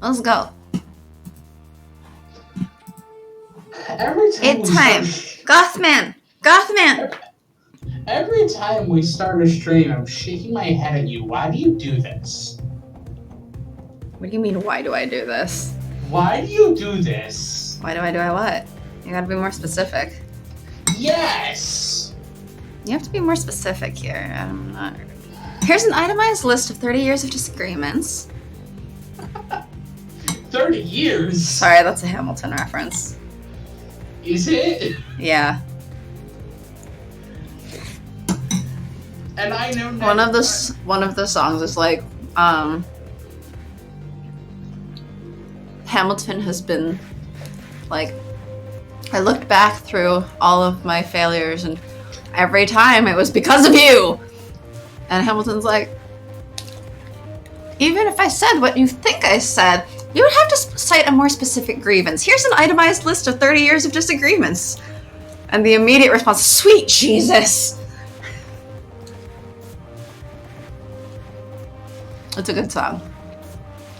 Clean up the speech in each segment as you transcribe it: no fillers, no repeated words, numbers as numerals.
Let's go. Every time It's time. Gothman! Gothman! Every time we start a stream, I'm shaking my head at you. Why do you do this? What do you mean, why do I do this? Why do you do this? Why do I what? You gotta be more specific. Yes! You have to be more specific here. I'm not... Here's an itemized list of 30 years of disagreements. 30 years? Sorry, that's a Hamilton reference. Is it? Yeah. And I know one of the songs is like, Hamilton has been like, I looked back through all of my failures and every time it was because of you. And Hamilton's like, even if I said what you think I said, you would have to cite a more specific grievance. Here's an itemized list of 30 years of disagreements. And the immediate response, sweet Jesus. It's a good song.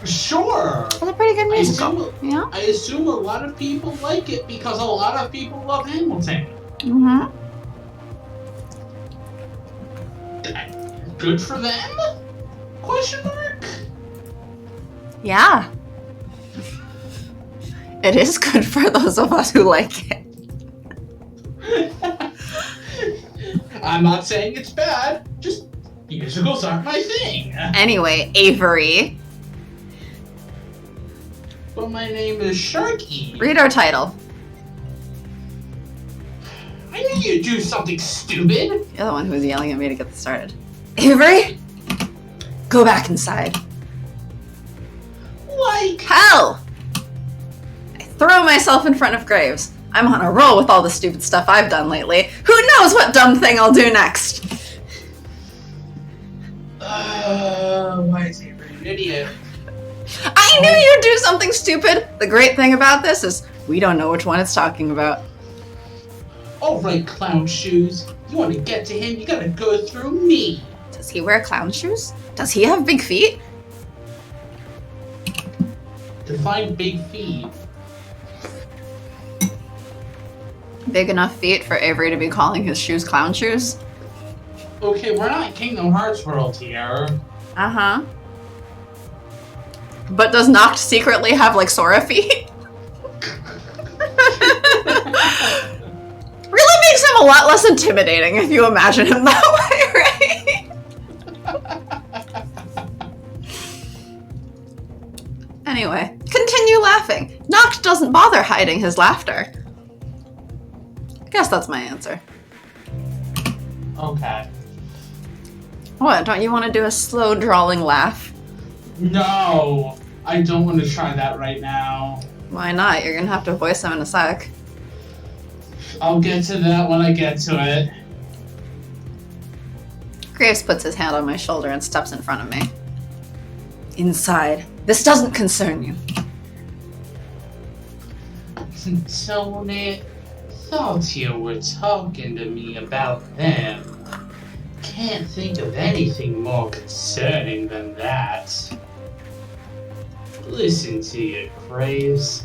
Sure. It's a pretty good musical. I assume a lot of people like it because a lot of people love Hamilton. Mm-hmm. Good for them? Question mark? Yeah. It is good for those of us who like it. I'm not saying it's bad, just musicals aren't my thing. Anyway, Avery. But my name is Sharky. Read our title. I knew you'd do something stupid. You're the one who was yelling at me to get this started. Avery? Go back inside. Like hell! I throw myself in front of graves. I'm on a roll with all the stupid stuff I've done lately. Who knows what dumb thing I'll do next? Why is Avery an idiot? I knew you'd do something stupid! The great thing about this is we don't know which one it's talking about. Alright, clown shoes. You want to get to him, you gotta go through me. Does he wear clown shoes? Does he have big feet? Define big feet. Big enough feet for Avery to be calling his shoes clown shoes? Okay, we're not Kingdom Hearts world here. Uh-huh. But does Nacht secretly have, like, Sora feet? Really makes him a lot less intimidating if you imagine him that way, right? Anyway, continue laughing. Nacht doesn't bother hiding his laughter. I guess that's my answer. Okay. What, don't you want to do a slow, drawling laugh? No, I don't want to try that right now. Why not? You're gonna have to voice him in a sec. I'll get to that when I get to it. Graves puts his hand on my shoulder and steps in front of me. Inside. This doesn't concern you. Tony, thought you were talking to me about them. Can't think of anything more concerning than that. Listen to you, Graves.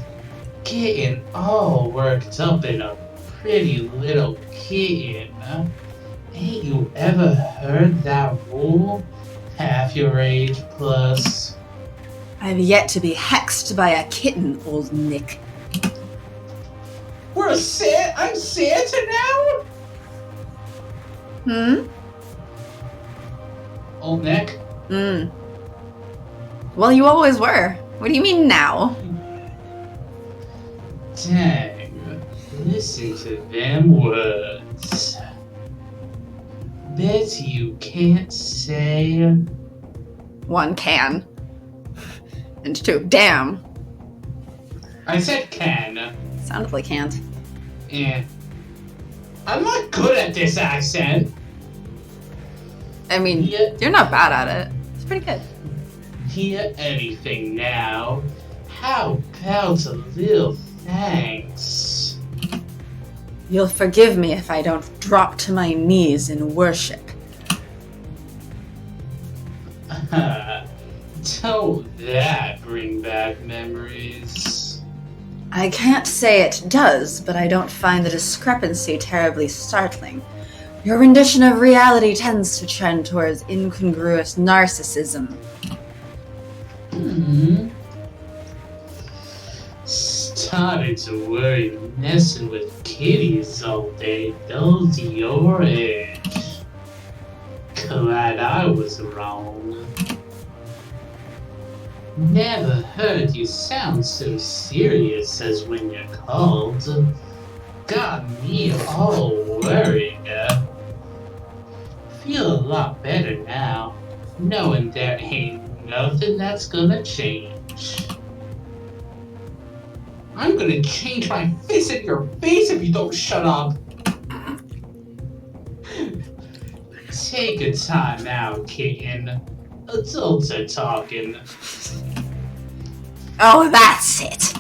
Getting all worked up in a pretty little kitten. Ain't you ever heard that rule? Half your age plus. I've yet to be hexed by a kitten, old Nick. I'm Santa now? Hmm? Old Nick? Well, you always were. What do you mean now? Dang. Listen to them words. Bet you can't say... 1, can. And 2, damn. I said can. Sounded like can't. I'm not good at this accent. I mean, you're not bad at it. It's pretty good. Hear anything now? How about a little thanks? You'll forgive me if I don't drop to my knees in worship. Don't that bring back memories? I can't say it does, but I don't find the discrepancy terribly startling. Your rendition of reality tends to trend towards incongruous narcissism. Started to worry messing with kitties all day. Those your age. Glad I was wrong. Never heard you sound so serious as when you called. Got me all worried. Feel a lot better now, knowing there ain't nothing that's gonna change. I'm gonna change my fist in your face if you don't shut up! Take a time out, kitten. Adults are talking. Oh, that's it!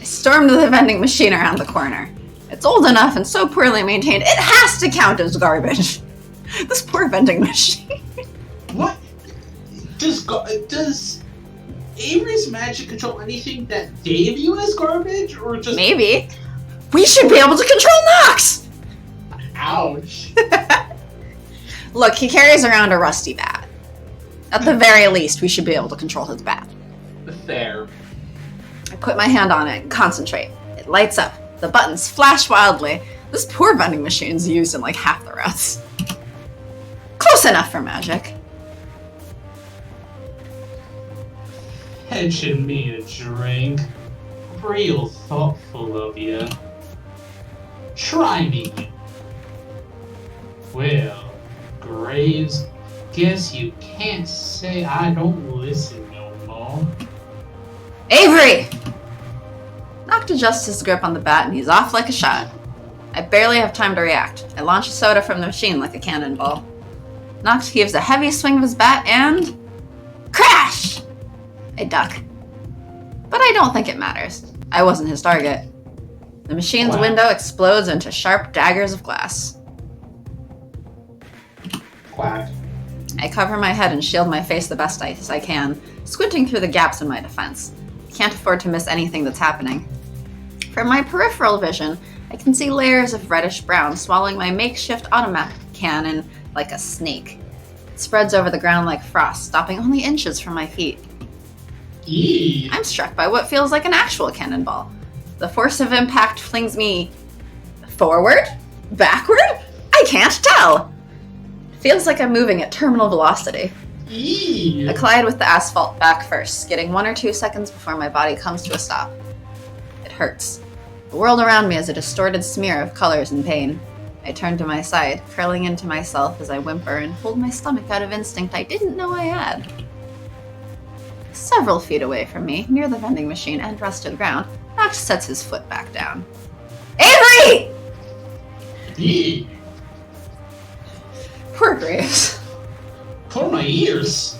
I stormed the vending machine around the corner. It's old enough and so poorly maintained, it has to count as garbage. This poor vending machine. What? Does Avery's magic control anything that they view as garbage, or just... Maybe. We should be able to control Nacht! Ouch. Look, he carries around a rusty bat. At the very least, we should be able to control his bat. Fair. I put my hand on it and concentrate. It lights up. The buttons flash wildly. This poor vending machine's used in like half the routes. Close enough for magic. Fetching me a drink. Real thoughtful of you. Try me. Well, Graves, guess you can't say I don't listen no more. Avery! Nacht adjusts his grip on the bat and he's off like a shot. I barely have time to react. I launch a soda from the machine like a cannonball. Nacht gives a heavy swing of his bat and... crash! I duck. But I don't think it matters. I wasn't his target. The machine's window explodes into sharp daggers of glass. Quack. I cover my head and shield my face the best as I can, squinting through the gaps in my defense. I can't afford to miss anything that's happening. From my peripheral vision, I can see layers of reddish brown swallowing my makeshift automatic cannon like a snake. It spreads over the ground like frost, stopping only inches from my feet. Eee. I'm struck by what feels like an actual cannonball. The force of impact flings me forward? Backward? I can't tell! It feels like I'm moving at terminal velocity. Eee. I collide with the asphalt back first, skidding 1 or 2 seconds before my body comes to a stop. It hurts. The world around me is a distorted smear of colors and pain. I turn to my side, curling into myself as I whimper and hold my stomach out of instinct I didn't know I had. Several feet away from me, near the vending machine and rusted ground, Nacht sets his foot back down. Avery! Eee. Poor Graves. Poor my ears.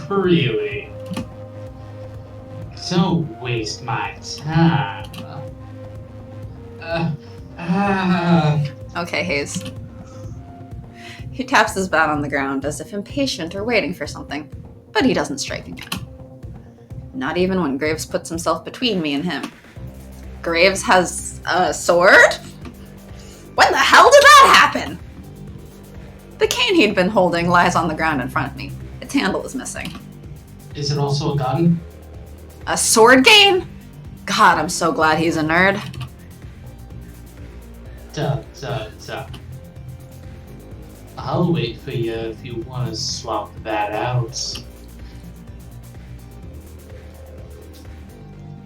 Really? Don't waste my time. Okay, Hayes. He taps his bat on the ground as if impatient or waiting for something, but he doesn't strike again. Not even when Graves puts himself between me and him. Graves has a sword? When the hell did that happen? The cane he'd been holding lies on the ground in front of me. Its handle is missing. Is it also a gun? A sword cane? God, I'm so glad he's a nerd. Duh. I'll wait for you if you want to swap that out.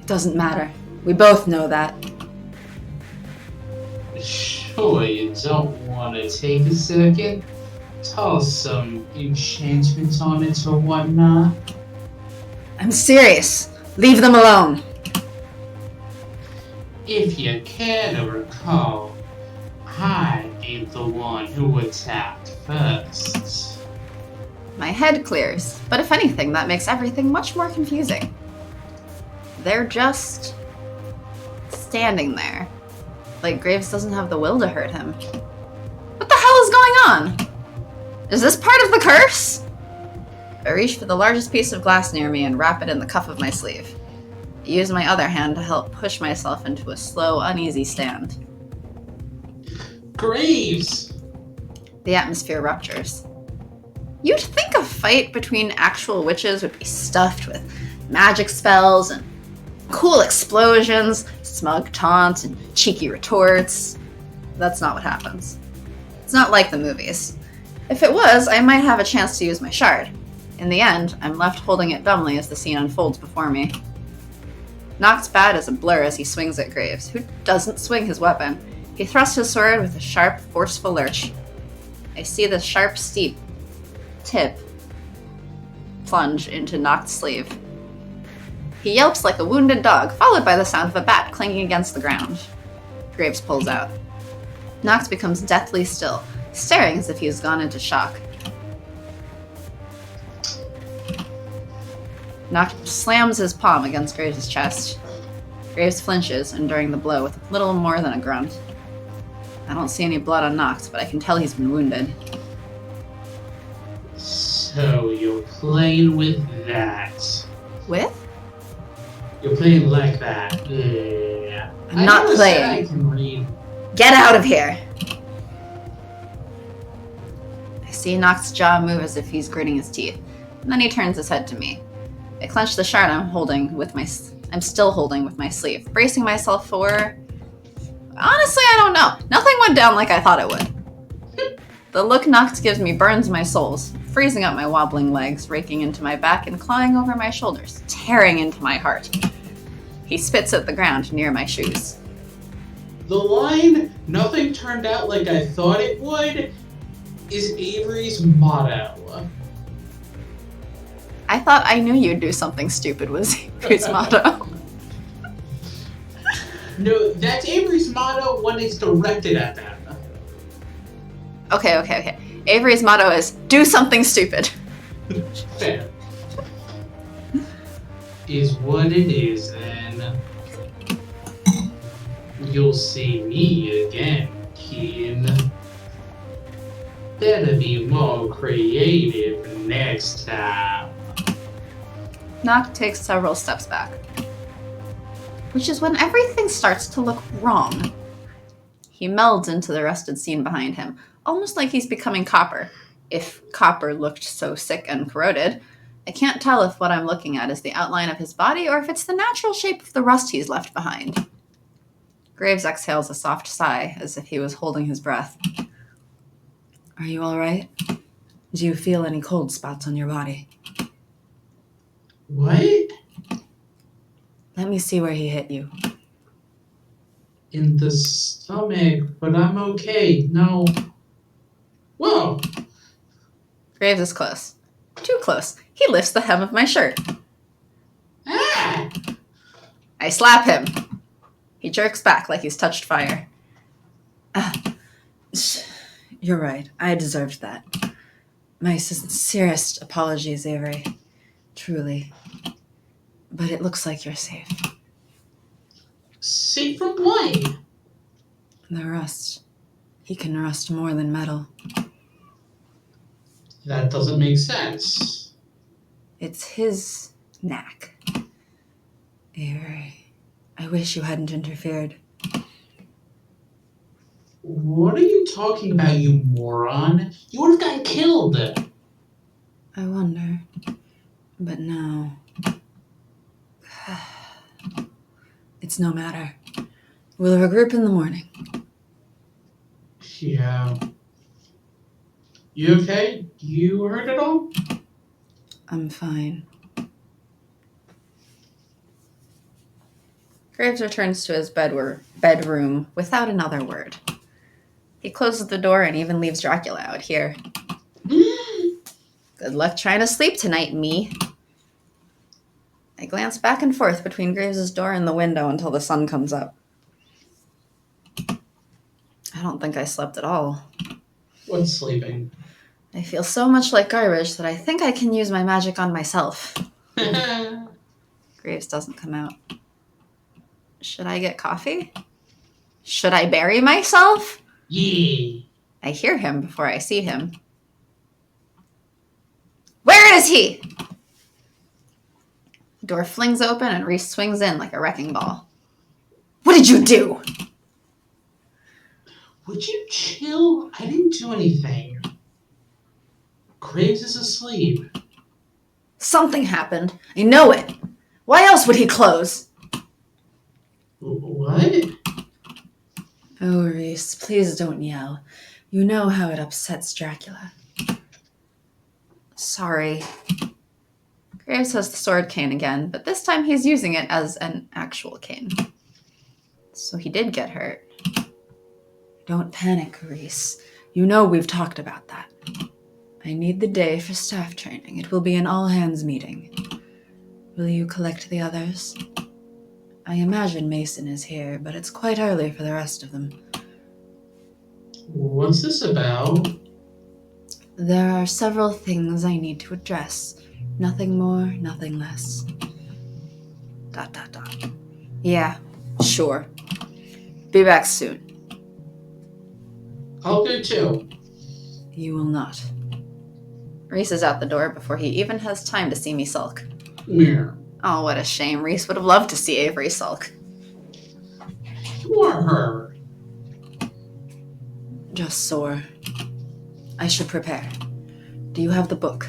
It doesn't matter. We both know that. Sure, you don't want to take a second? Toss some enchantments on it or whatnot? I'm serious. Leave them alone. If you care to recall, I am the one who attacked first. My head clears, but if anything, that makes everything much more confusing. They're just standing there, like Graves doesn't have the will to hurt him. What the hell is going on? Is this part of the curse? I reach for the largest piece of glass near me and wrap it in the cuff of my sleeve. I use my other hand to help push myself into a slow, uneasy stand. Graves! The atmosphere ruptures. You'd think a fight between actual witches would be stuffed with magic spells and cool explosions, smug taunts, and cheeky retorts. That's not what happens. It's not like the movies. If it was, I might have a chance to use my shard. In the end, I'm left holding it dumbly as the scene unfolds before me. Nacht's bat is a blur as he swings at Graves, who doesn't swing his weapon. He thrusts his sword with a sharp, forceful lurch. I see the sharp, steep tip plunge into Nacht's sleeve. He yelps like a wounded dog, followed by the sound of a bat clanging against the ground. Graves pulls out. Nacht becomes deathly still, staring as if he has gone into shock. Nacht slams his palm against Graves' chest. Graves flinches, enduring the blow with little more than a grunt. I don't see any blood on Nacht, but I can tell he's been wounded. So you're playing with that. With? You're playing like that. Yeah. I'm not playing. I can read. Get out of here! I see Nacht's jaw move as if he's gritting his teeth, and then he turns his head to me. I clench the shard I'm still holding with my sleeve, bracing myself for... Honestly, I don't know. Nothing went down like I thought it would. The look Nacht gives me burns my soles, freezing up my wobbling legs, raking into my back and clawing over my shoulders, tearing into my heart. He spits at the ground near my shoes. The line, "Nothing turned out like I thought it would," is Avery's motto. I thought I knew you'd do something stupid was Avery's motto. No, that's Avery's motto when it's directed at them. Okay. Avery's motto is, do something stupid. Fair. Is what it is, then. You'll see me again, Keen. Better be more creative next time. Nacht takes several steps back. Which is when everything starts to look wrong. He melds into the rusted scene behind him, almost like he's becoming copper. If copper looked so sick and corroded, I can't tell if what I'm looking at is the outline of his body or if it's the natural shape of the rust he's left behind. Graves exhales a soft sigh, as if he was holding his breath. Are you all right? Do you feel any cold spots on your body? What? Let me see where he hit you. In the stomach, but I'm okay. No. Whoa! Graves is close. Too close. He lifts the hem of my shirt. Ah! I slap him. He jerks back like he's touched fire. You're right. I deserved that. My sincerest apologies, Avery. Truly. But it looks like you're safe. Safe from what? The rust. He can rust more than metal. That doesn't make sense. It's his knack. Avery, I wish you hadn't interfered. What are you talking about, you moron? You would have gotten killed. I wonder. But no. It's no matter. We'll regroup in the morning. Yeah. You okay? You hurt at all? I'm fine. Graves returns to his bedroom without another word. He closes the door and even leaves Dracula out here. Good luck trying to sleep tonight, me. I glance back and forth between Graves' door and the window until the sun comes up. I don't think I slept at all. What's sleeping? I feel so much like garbage that I think I can use my magic on myself. Graves doesn't come out. Should I get coffee? Should I bury myself? Yeah. I hear him before I see him. is he? The door flings open and Reese swings in like a wrecking ball. What did you do? Would you chill? I didn't do anything. Graves is asleep. Something happened. I know it. Why else would he close? What? Oh, Reese, please don't yell. You know how it upsets Dracula. Sorry. Graves has the sword cane again, but this time he's using it as an actual cane. So he did get hurt. Don't panic, Reese. You know we've talked about that. I need the day for staff training. It will be an all-hands meeting. Will you collect the others? I imagine Mason is here, but it's quite early for the rest of them. What's this about? There are several things I need to address. Nothing more, nothing less. ... Yeah, sure. Be back soon. I'll go too. You will not. Reese is out the door before he even has time to see me sulk. Yeah. Oh, what a shame. Reese would have loved to see Avery sulk. You are her. Just sore. I should prepare. Do you have the book?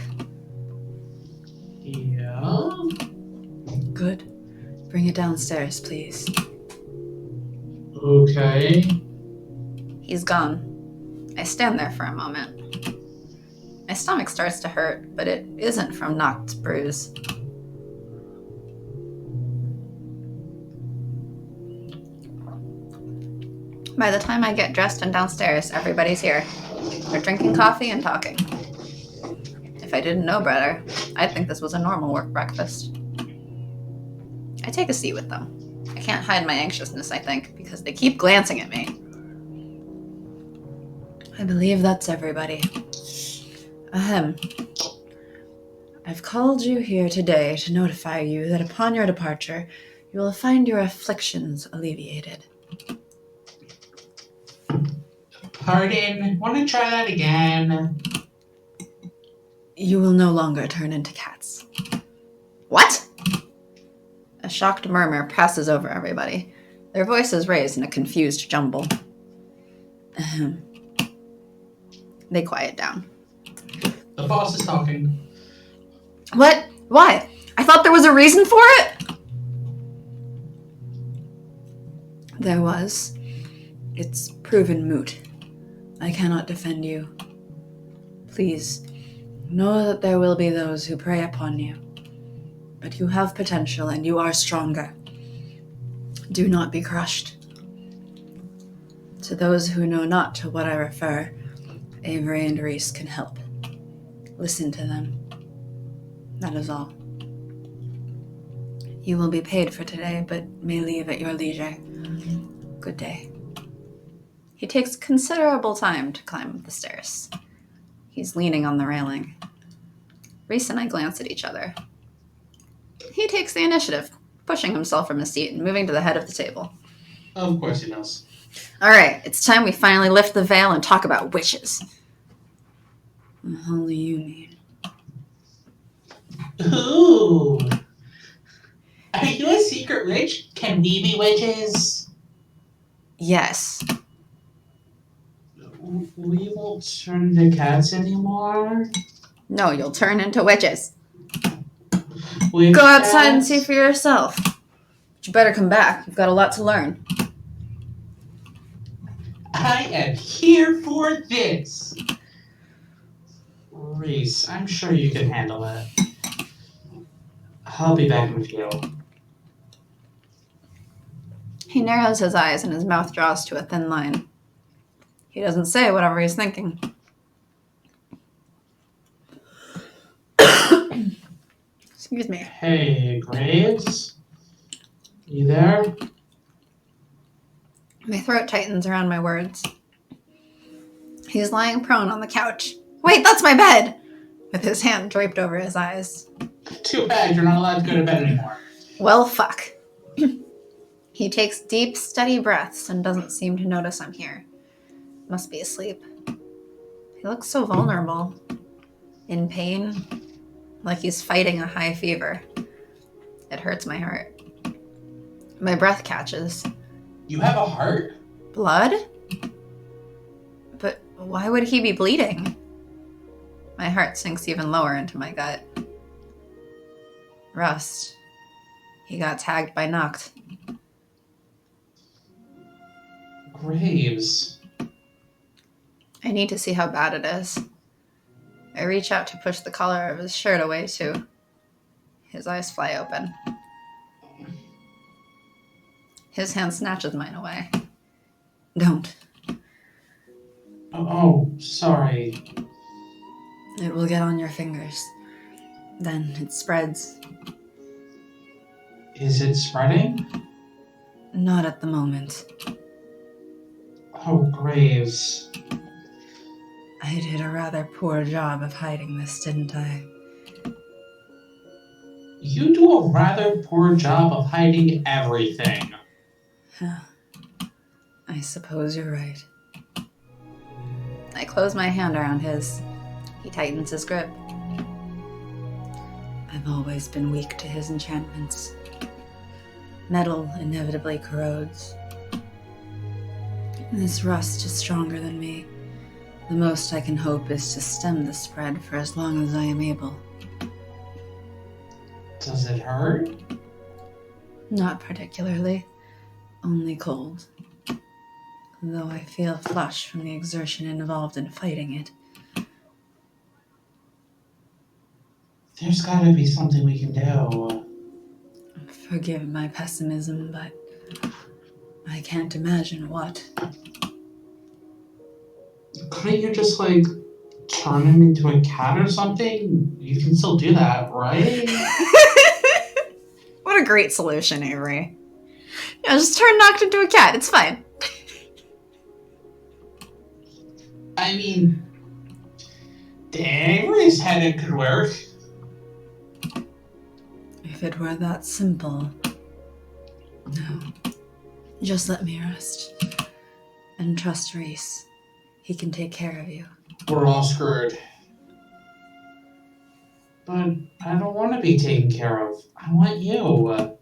Yeah? Good. Bring it downstairs, please. Okay. He's gone. I stand there for a moment. My stomach starts to hurt, but it isn't from Nacht's bruise. By the time I get dressed and downstairs, everybody's here. They're drinking coffee and talking. If I didn't know better, I'd think this was a normal work breakfast. I take a seat with them. I can't hide my anxiousness, I think, because they keep glancing at me. I believe that's everybody. Ahem. I've called you here today to notify you that upon your departure, you will find your afflictions alleviated. Pardon? Want to try that again? You will no longer turn into cats. What? A shocked murmur passes over everybody. Their voices raise in a confused jumble. Ahem. They quiet down. The boss is talking. What? Why? I thought there was a reason for it? There was. It's proven moot. I cannot defend you. Please, know that there will be those who prey upon you. But you have potential and you are stronger. Do not be crushed. To those who know not to what I refer, Avery and Reese can help. Listen to them. That is all. You will be paid for today, but may leave at your leisure. Good day. He takes considerable time to climb up the stairs. He's leaning on the railing. Reese and I glance at each other. He takes the initiative, pushing himself from his seat and moving to the head of the table. Of course he does. All right, it's time we finally lift the veil and talk about witches. What the hell do you mean? Ooh. Are you a secret witch? Can we be witches? Yes. We won't turn into cats anymore. No, you'll turn into witches. Witch Go outside and cats? see for yourself. But you better come back. You've got a lot to learn. I am here for this. Reese, I'm sure you can handle it. I'll be back with you. He narrows his eyes and his mouth draws to a thin line. He doesn't say whatever he's thinking. Excuse me. Hey, Graves? You there? My throat tightens around my words. He's lying prone on the couch. Wait, that's my bed! With his hand draped over his eyes. Too bad you're not allowed to go to bed anymore. Well, fuck. He takes deep, steady breaths and doesn't seem to notice I'm here. Must be asleep. He looks so vulnerable. In pain. like he's fighting a high fever. It hurts my heart. My breath catches. You have a heart? Blood? But why would he be bleeding? My heart sinks even lower into my gut. Rust. He got tagged by Nacht. Graves. I need to see how bad it is. I reach out to push the collar of his shirt away too. His eyes fly open. His hand snatches mine away. Don't. Oh, sorry. It will get on your fingers. Then it spreads. Is it spreading? Not at the moment. Oh, Graves. I did a rather poor job of hiding this, didn't I? You do a rather poor job of hiding everything. I suppose you're right. I close my hand around his. He tightens his grip. I've always been weak to his enchantments. Metal inevitably corrodes. This rust is stronger than me. The most I can hope is to stem the spread for as long as I am able. Does it hurt? Not particularly. Only cold. Though I feel flush from the exertion involved in fighting it. There's gotta be something we can do. Forgive my pessimism, but I can't imagine what. Couldn't you just, turn him into a cat or something? You can still do that, right? What a great solution, Avery. Yeah, just turn Nacht into a cat. It's fine. I mean, Avery's head it could work. If it were that simple. No. Just let me rest. And trust Reese. He can take care of you. We're all screwed. But I don't want to be taken care of. I want you.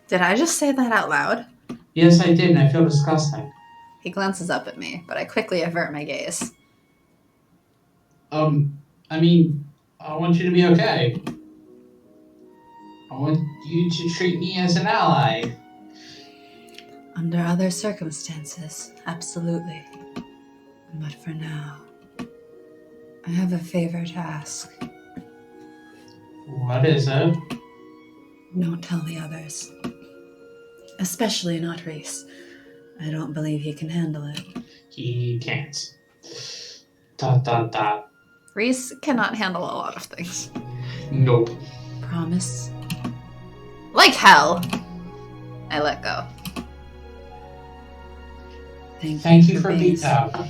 Did I just say that out loud? Yes, I did, and I feel disgusting. He glances up at me, but I quickly avert my gaze. I mean, I want you to be okay. I want you to treat me as an ally. Under other circumstances, absolutely. But for now, I have a favor to ask. What is it? Don't tell the others. Especially not Reese. I don't believe he can handle it. He can't. ... Reese cannot handle a lot of things. Nope. Promise? Like hell! I let go. Thank you for being out.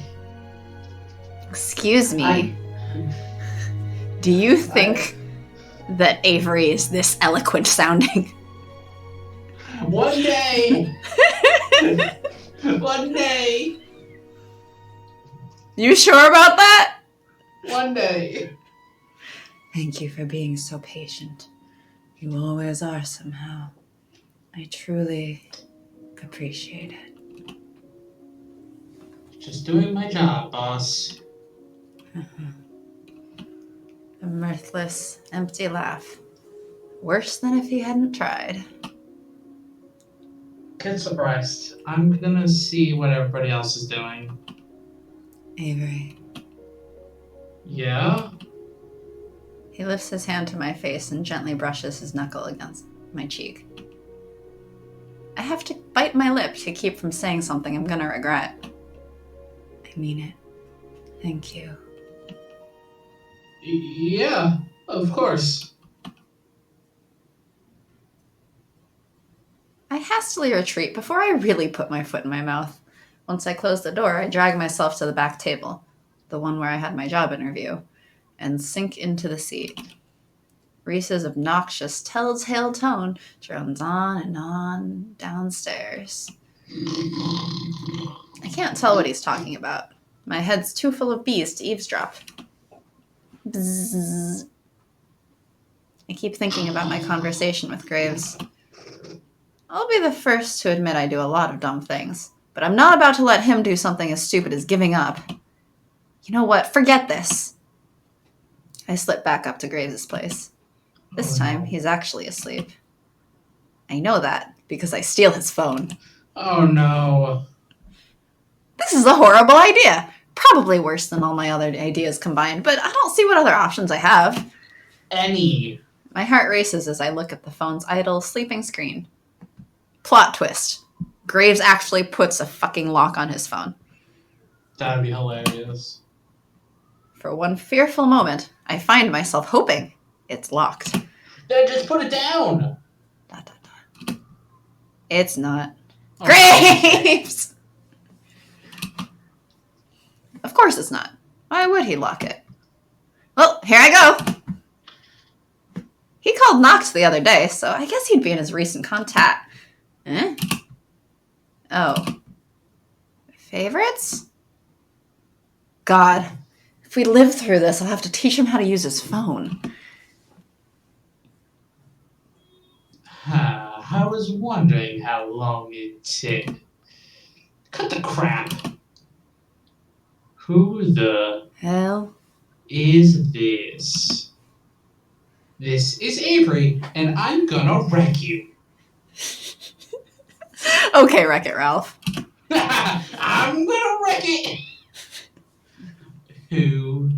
Excuse me. Do you think that Avery is this eloquent sounding? One day! One day! You sure about that? One day! Thank you for being so patient. You always are somehow. I truly appreciate it. Just doing my job, boss. A mirthless, empty laugh. Worse than if he hadn't tried. Get surprised. I'm gonna see what everybody else is doing. Avery. Yeah? He lifts his hand to my face and gently brushes his knuckle against my cheek. I have to bite my lip to keep from saying something I'm gonna regret. I mean it. Thank you. Yeah, of course. I hastily retreat before I really put my foot in my mouth. Once I close the door, I drag myself to the back table, the one where I had my job interview, and sink into the seat. Reese's obnoxious, telltale tone drones on and on downstairs. I can't tell what he's talking about. My head's too full of bees to eavesdrop. Bzzz. I keep thinking about my conversation with Graves. I'll be the first to admit I do a lot of dumb things, but I'm not about to let him do something as stupid as giving up. You know what? Forget this. I slip back up to Graves' place. This time, he's actually asleep. I know that because I steal his phone. Oh no. This is a horrible idea. Probably worse than all my other ideas combined, but I don't see what other options I have. Any. My heart races as I look at the phone's idle, sleeping screen. Plot twist. Graves actually puts a fucking lock on his phone. That'd be hilarious. For one fearful moment, I find myself hoping it's locked. Then just put it down. ... It's not. Oh, Graves! Of course it's not. Why would he lock it? Well, here I go. He called Nacht the other day, so I guess he'd be in his recent contact. Eh? Oh. Favorites? God. If we live through this, I'll have to teach him how to use his phone. I was wondering how long it'd take. Cut the crap. Who the Hell? is this? This is Avery, and I'm gonna wreck you. Okay, Wreck-It Ralph. I'm gonna wreck it. Who?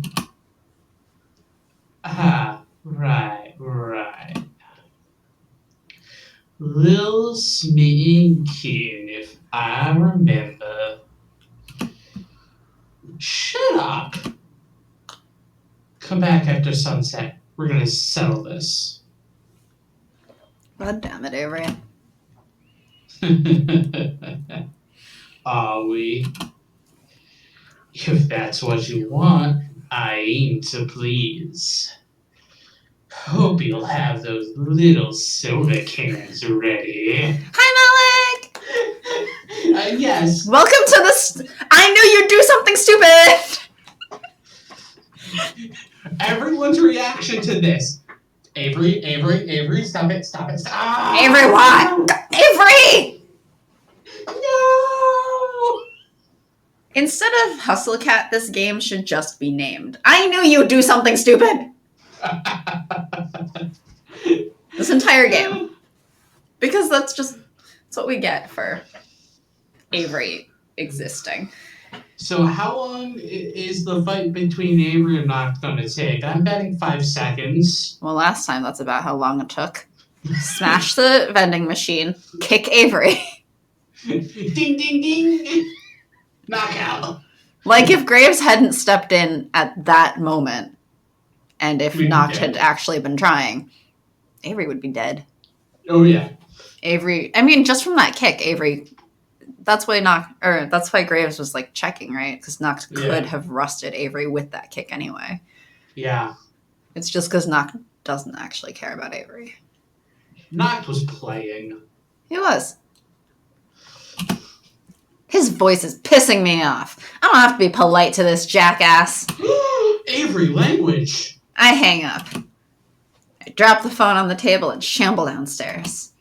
Right. Lil Smitten Kid, if I remember. Shut up. Come back after sunset. We're gonna settle this. God damn it, Avery. Are we? If that's what you want, I aim to please. Hope you'll have those little soda cans ready. Hi, Malik! Yes. Welcome to the... I knew you'd do something stupid! Everyone's reaction to this. Avery, stop it. Avery, what? Avery! No! Instead of Hustle Cat, this game should just be named. I knew you'd do something stupid! This entire game. Because that's what we get for Avery existing. So how long is the fight between Avery and Nacht going to take? I'm betting 5 seconds. Well, last time that's about how long it took. Smash the vending machine, kick Avery. Ding, ding, ding. Knockout. Like if Graves hadn't stepped in at that moment, and if Nacht had actually been trying, Avery would be dead. Oh yeah. Avery, I mean, just from that kick, Avery, that's why Graves was like checking, right? Because Nacht could have rusted Avery with that kick anyway. Yeah. It's just because Nacht doesn't actually care about Avery. Nacht was playing. He was. His voice is pissing me off. I don't have to be polite to this jackass. Avery language. I hang up. I drop the phone on the table and shamble downstairs.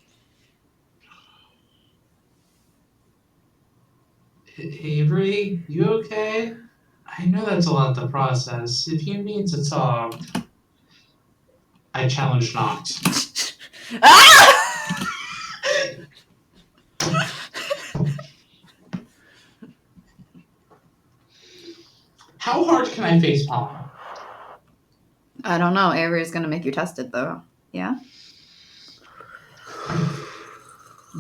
Avery, you okay? I know that's a lot to process. If you need to talk, I challenge Nacht. Ah! How hard can I facepalm? I don't know. Avery's gonna make you test it, though. Yeah?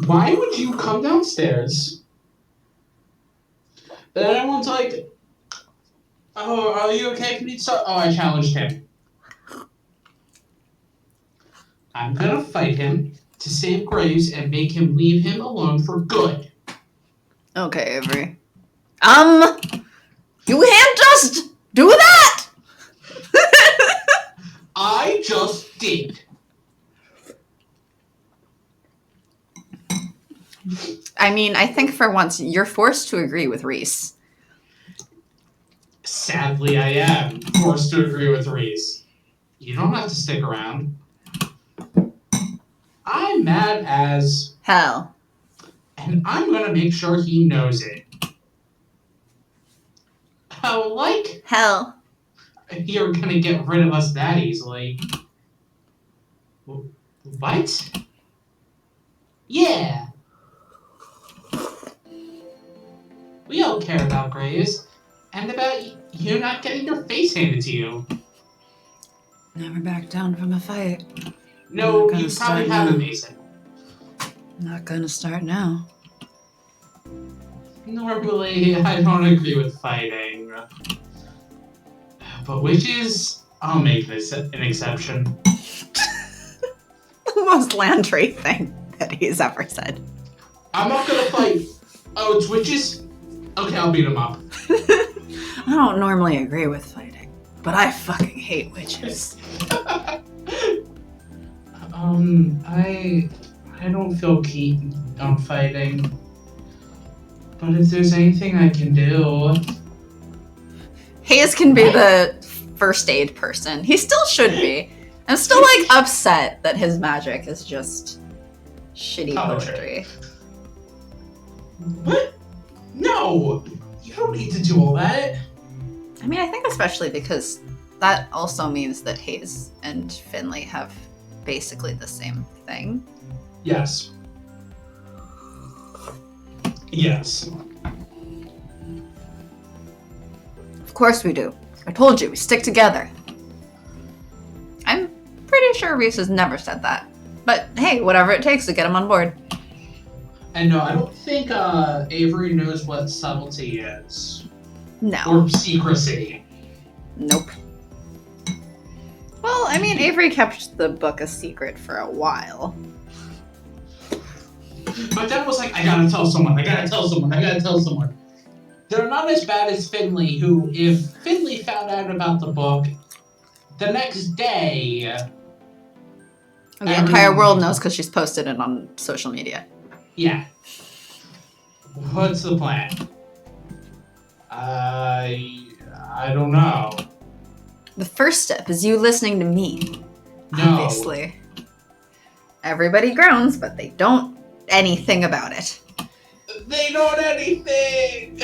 Why would you come downstairs? Then everyone's like, oh, are you okay? Can you start? Oh, I challenged him. I'm gonna fight him to save Graves and make him leave him alone for good. Okay, Avery. You can't just do that! I just did. I mean, I think for once, you're forced to agree with Reese. Sadly, I am forced to agree with Reese. You don't have to stick around. I'm mad as Hell. and I'm gonna make sure he knows it. Like Hell. you're gonna get rid of us that easily. What? Yeah. We all care about Graves, and about you not getting your face handed to you. Never back down from a fight. No, you probably haven't, Mason. Not gonna start now. Normally, I don't agree with fighting. But witches, I'll make this an exception. The most Landry thing that he's ever said. I'm not gonna fight. Oh, it's witches? Okay, I'll beat them up. I don't normally agree with fighting, but I fucking hate witches. I don't feel keen on fighting. But if there's anything I can do... Hayes can be the first aid person. He still should be. I'm still, like, upset that his magic is just shitty poetry. What? No! You don't need to do all that. I mean, I think especially because that also means that Hayes and Finley have basically the same thing. Yes. Yes. Of course we do. I told you, we stick together. I'm pretty sure Reese has never said that. But hey, whatever it takes to get him on board. And no, I don't think Avery knows what subtlety is. No. Or secrecy. Nope. Well, I mean, Avery kept the book a secret for a while. But then was like, I gotta tell someone, I gotta tell someone, I gotta tell someone. They're not as bad as Finley, who, if Finley found out about the book, the next day... The entire world knows because she's posted it on social media. Yeah. What's the plan? I don't know. The first step is you listening to me. No. Obviously. Everybody groans, but they don't anything about it. They don't anything!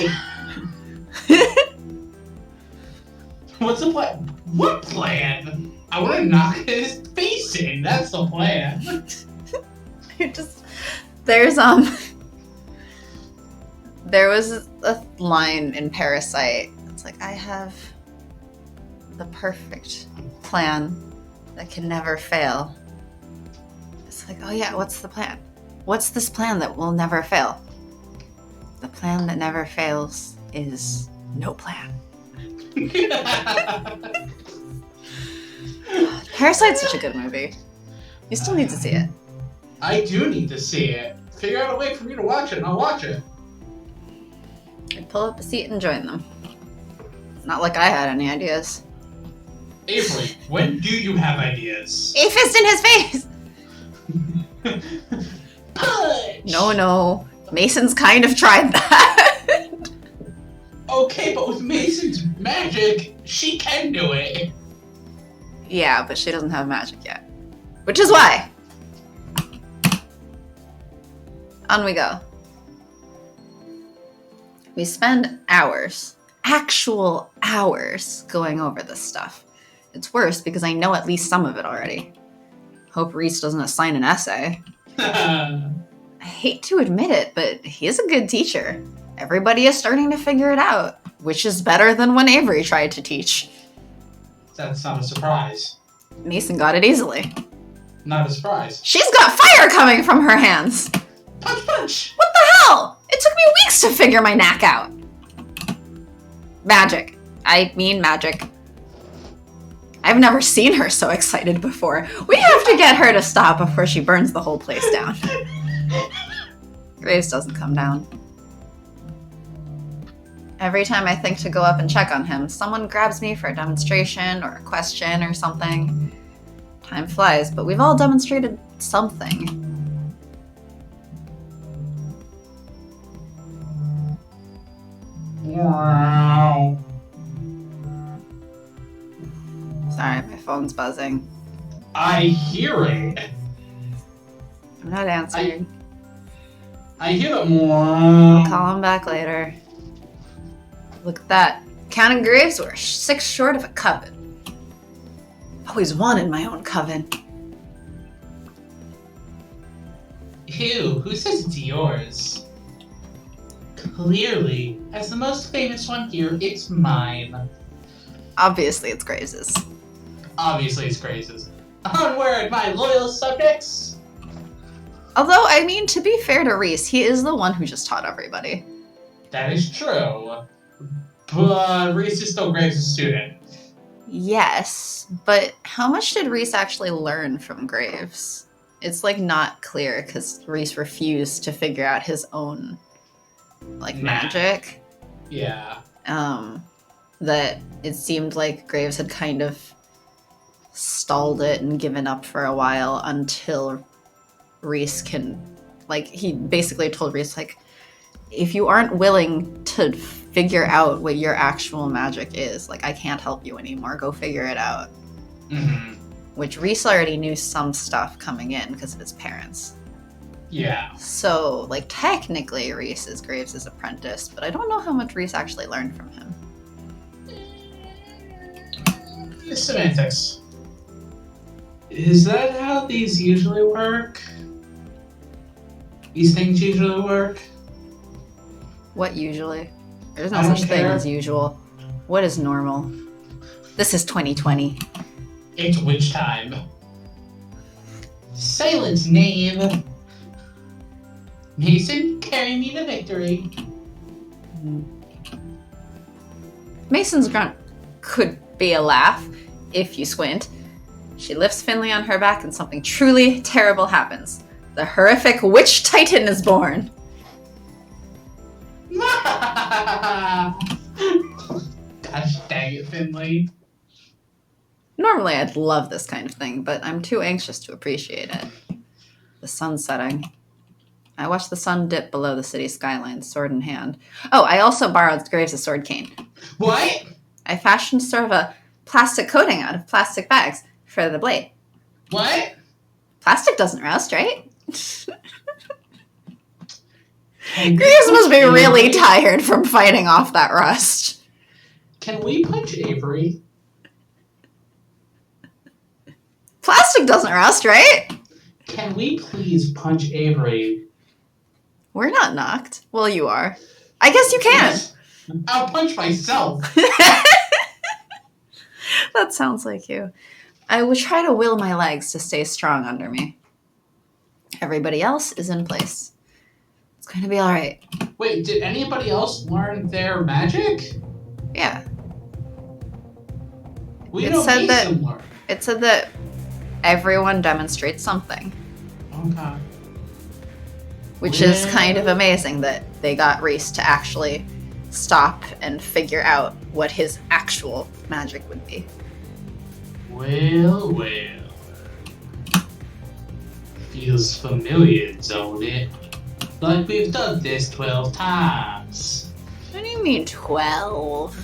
What's the plan? What plan? I want to knock his face in. That's the plan. There was a line in Parasite. It's like, I have the perfect plan that can never fail. It's like, oh yeah, what's the plan? What's this plan that will never fail? The plan that never fails is no plan. Parasite's such a good movie. You still need to see it. I do need to see it. Figure out a way for me to watch it, and I'll watch it. I'd pull up a seat and join them. Not like I had any ideas. Avery, when do you have ideas? A fist in his face! Punch! No. Mason's kind of tried that. Okay, but with Mason's magic, she can do it. Yeah, but she doesn't have magic yet. Which is why. On we go. We spend hours, actual hours, going over this stuff. It's worse because I know at least some of it already. Hope Reese doesn't assign an essay. I hate to admit it, but he is a good teacher. Everybody is starting to figure it out, which is better than when Avery tried to teach. That's not a surprise. Mason got it easily. Not a surprise. She's got fire coming from her hands! Punch, punch! What the hell? It took me weeks to figure my knack out. Magic. I mean magic. I've never seen her so excited before. We have to get her to stop before she burns the whole place down. Graves doesn't come down. Every time I think to go up and check on him, someone grabs me for a demonstration or a question or something. Time flies, but we've all demonstrated something. Wow. Sorry, my phone's buzzing. I hear it. I'm not answering. I hear it I'll call him back later. Look at that. Counting graves, we're 6 short of a coven. Always wanted my own coven. Ew, who says it's yours? Clearly, as the most famous one here, it's mine. Obviously, it's Graves's. Obviously, it's Grace's. Onward, my loyal subjects! Although, I mean, to be fair to Reese, he is the one who just taught everybody. That is true. But Reese is still Grace's student. Yes, but how much did Reese actually learn from Graves? It's, like, not clear, because Reese refused to figure out his own, like, magic. Yeah. That it seemed like Graves had kind of stalled it and given up for a while until Reese can, like, he basically told Reese, like, if you aren't willing to figure out what your actual magic is, like, I can't help you anymore. Go figure it out. Mm-hmm. Which Reese already knew some stuff coming in because of his parents. Yeah. So, like, technically Reese is Graves' apprentice, but I don't know how much Reese actually learned from him. Semantics. Is that how these usually work? These things usually work? What usually? There's no I don't such thing care. as usual. What is normal? This is 2020. It's witch time. Silent name. Mason, carry me to victory. Mason's grunt could be a laugh, if you squint. She lifts Finley on her back and something truly terrible happens. The horrific witch titan is born. Gosh dang it, Finley. Normally I'd love this kind of thing, but I'm too anxious to appreciate it. The sun's setting. I watch the sun dip below the city skyline, sword in hand. Oh, I also borrowed Graves' sword cane. What? I fashioned sort of a plastic coating out of plastic bags for the blade. What? Plastic doesn't rust, right? Can Graves must be really tired from fighting off that rust. Can we punch Avery? Plastic doesn't rust, right? Can we please punch Avery? We're not knocked. Well, you are. I guess you can. Yes. I'll punch myself. That sounds like you. I will try to will my legs to stay strong under me. Everybody else is in place. It's going to be all right. Wait, did anybody else learn their magic? Yeah. We It don't said need that- some learn. It said that everyone demonstrates something, Okay. which is kind of amazing that they got Reese to actually stop and figure out what his actual magic would be. Well. Feels familiar, don't it? Like we've done this 12 times. What do you mean 12?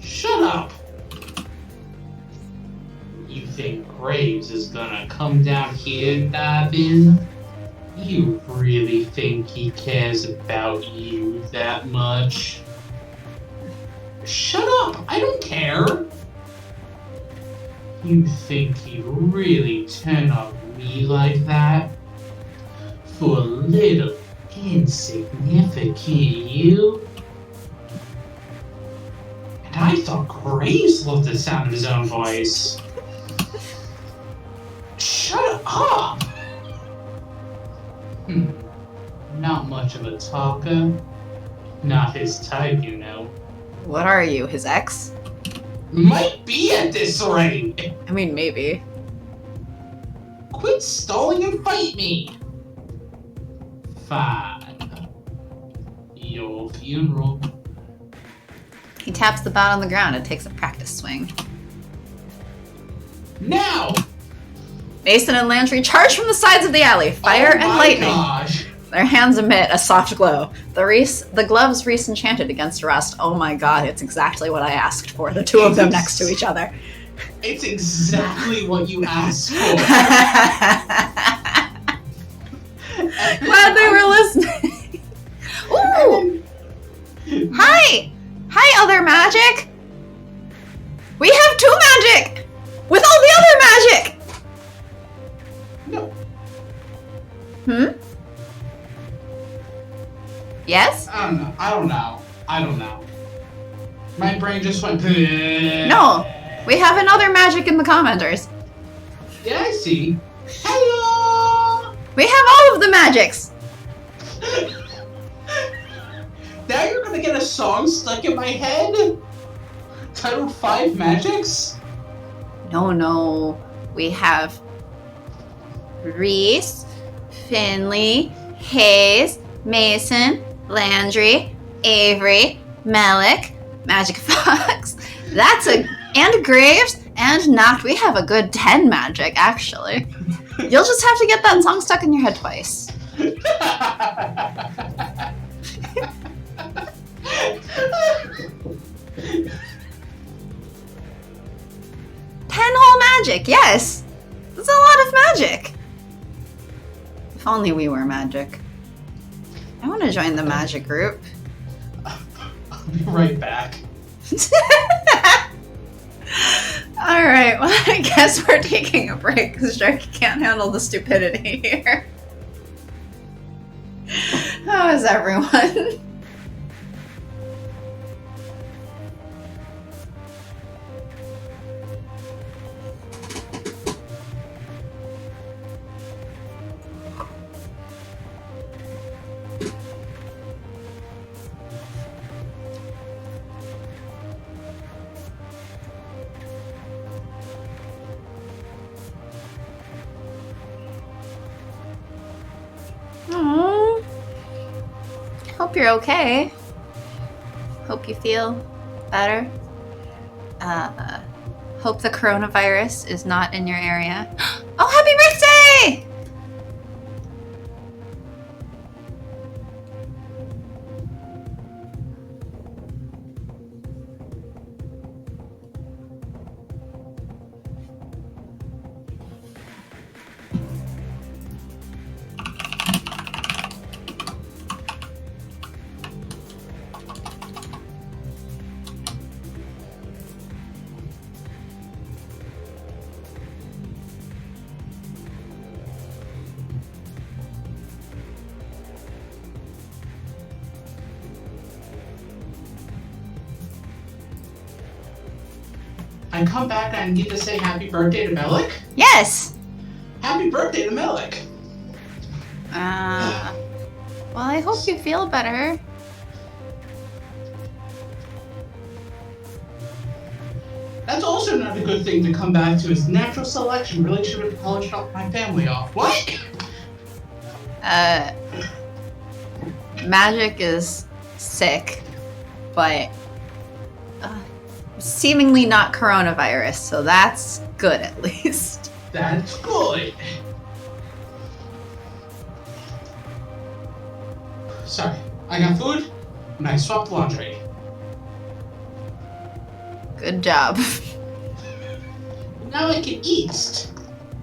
Shut up! You think Graves is gonna come down here and dive in? You really think he cares about you that much? Shut up! I don't care! You think he'd really turn on me like that? For a little insignificant you? And I thought Graves loved the sound of his own voice. Shut up! Not much of a talker. Not his type, you know. What are you, his ex? Might be at this rate! I mean, maybe. Quit stalling and fight me! Fine. Your funeral. He taps the bat on the ground and takes a practice swing. Now! Mason and Landry charge from the sides of the alley, fire Oh and my lightning. Gosh. Their hands emit a soft glow. The gloves Reese enchanted against rust. Oh my god, it's exactly what I asked for. The two of them next to each other. It's exactly what you asked for. Glad they were listening. Ooh! Hi! Hi, other magic! We have 2 magic! With all the other magic! No. Yes? I don't know. My brain just went. No. We have another magic in the commenters. Yeah, I see. Hello! We have all of the magics! Now you're gonna get a song stuck in my head? Titled 5 Magics? No. We have Reese, Finley, Hayes, Mason, Landry, Avery, Malik, Magic Fox. And Graves and Nacht. We have a good 10 magic, actually. You'll just have to get that song stuck in your head twice. 10 whole magic, yes! That's a lot of magic! If only we were magic. I want to join the magic group. I'll be right back. Alright, well, I guess we're taking a break because Sharky can't handle the stupidity here. How is everyone? Aww. Hope you're okay. Hope you feel better. Hope the coronavirus is not in your area. Oh, happy birthday! I come back and get to say happy birthday to Melik? Yes! Happy birthday to Melik! Well, I hope you feel better. That's also not a good thing to come back to, is natural selection really should have polished up my family off. What? Magic is sick, but seemingly not coronavirus, so that's good at least. That's good. Sorry, I got food and I swapped laundry. Good job. Now I can eat.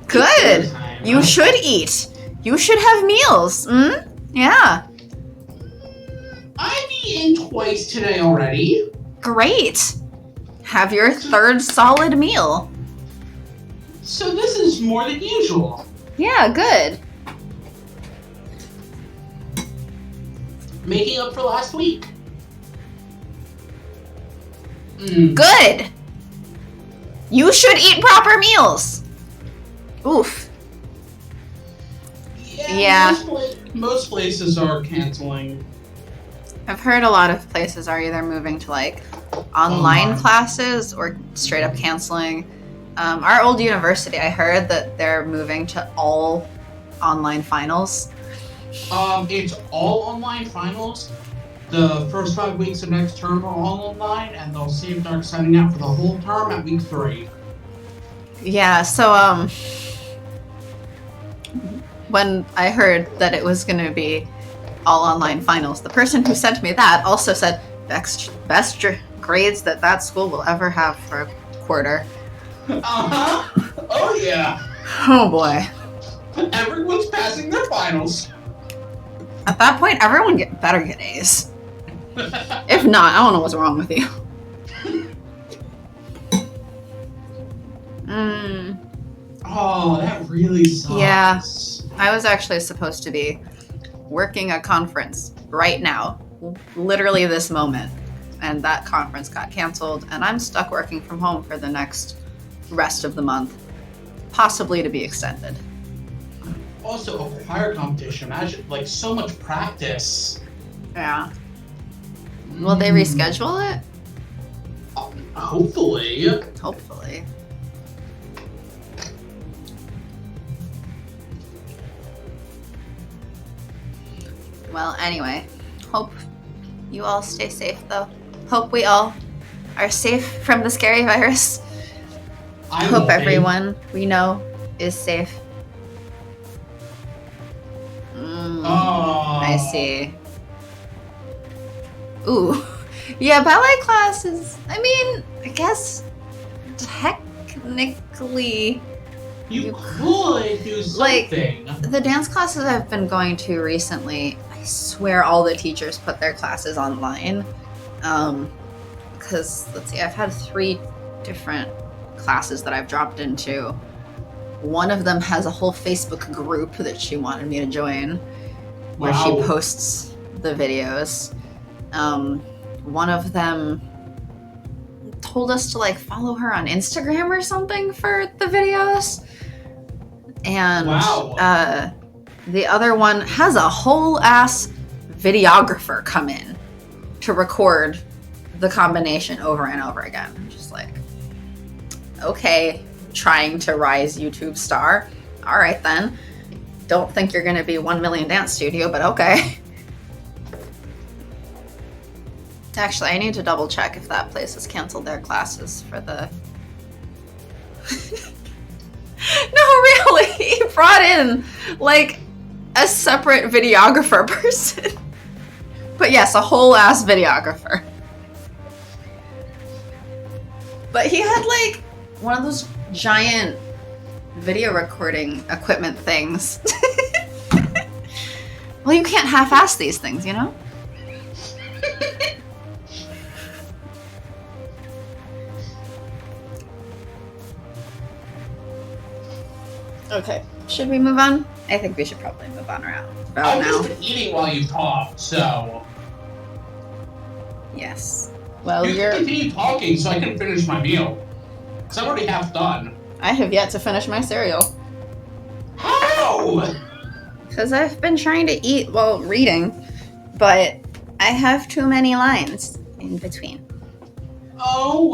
Good. You should eat. You should have meals. Yeah. I've eaten twice today already. Great. Have your third solid meal. So this is more than usual. Yeah, good. Making up for last week. Good. You should eat proper meals. Oof. Yeah. Most places are canceling. I've heard a lot of places are either moving to like online classes or straight up canceling. Our old university, I heard that they're moving to all online finals. It's all online finals. The first 5 weeks of next term are all online, and they'll start signing out for the whole term at week 3. Yeah, so when I heard that it was going to be all online finals, the person who sent me that also said best grades that school will ever have for a quarter. Uh-huh. Oh, yeah. Oh boy. Everyone's passing their finals. At that point, everyone better get A's. If not, I don't know what's wrong with you. Oh, that really sucks. Yeah. I was actually supposed to be working a conference right now, literally this moment, and that conference got canceled, and I'm stuck working from home for the next rest of the month, possibly to be extended. Also, a choir competition. Imagine, like, so much practice. Yeah. Will they reschedule it? Hopefully. Hopefully. Well, anyway, hope you all stay safe, though. Hope we all are safe from the scary virus. I hope everyone we know is safe. I see. Ooh. Yeah, ballet classes. I mean, I guess technically you could do something. Like, the dance classes I've been going to recently, I swear all the teachers put their classes online. Because, let's see, I've had 3 different classes that I've dropped into. One of them has a whole Facebook group that she wanted me to join, where she posts the videos. One of them told us to, like, follow her on Instagram or something for the videos. And the other one has a whole ass videographer come in to record the combination over and over again. I'm just like, okay, trying to rise YouTube star. All right then. Don't think you're gonna be 1 Million Dance Studio, but okay. Actually, I need to double check if that place has canceled their classes for the... No, really, he brought in, like, a separate videographer person. But yes, a whole ass videographer. But he had, like, one of those giant video recording equipment things. Well, you can't half-ass these things, you know? Okay, should we move on? I think we should probably move on around about now. I've just been eating while you talk, so... Yes. Well, you can continue talking so I can finish my meal. Because I'm already half done. I have yet to finish my cereal. How? Because I've been trying to eat while reading, but I have too many lines in between. Oh,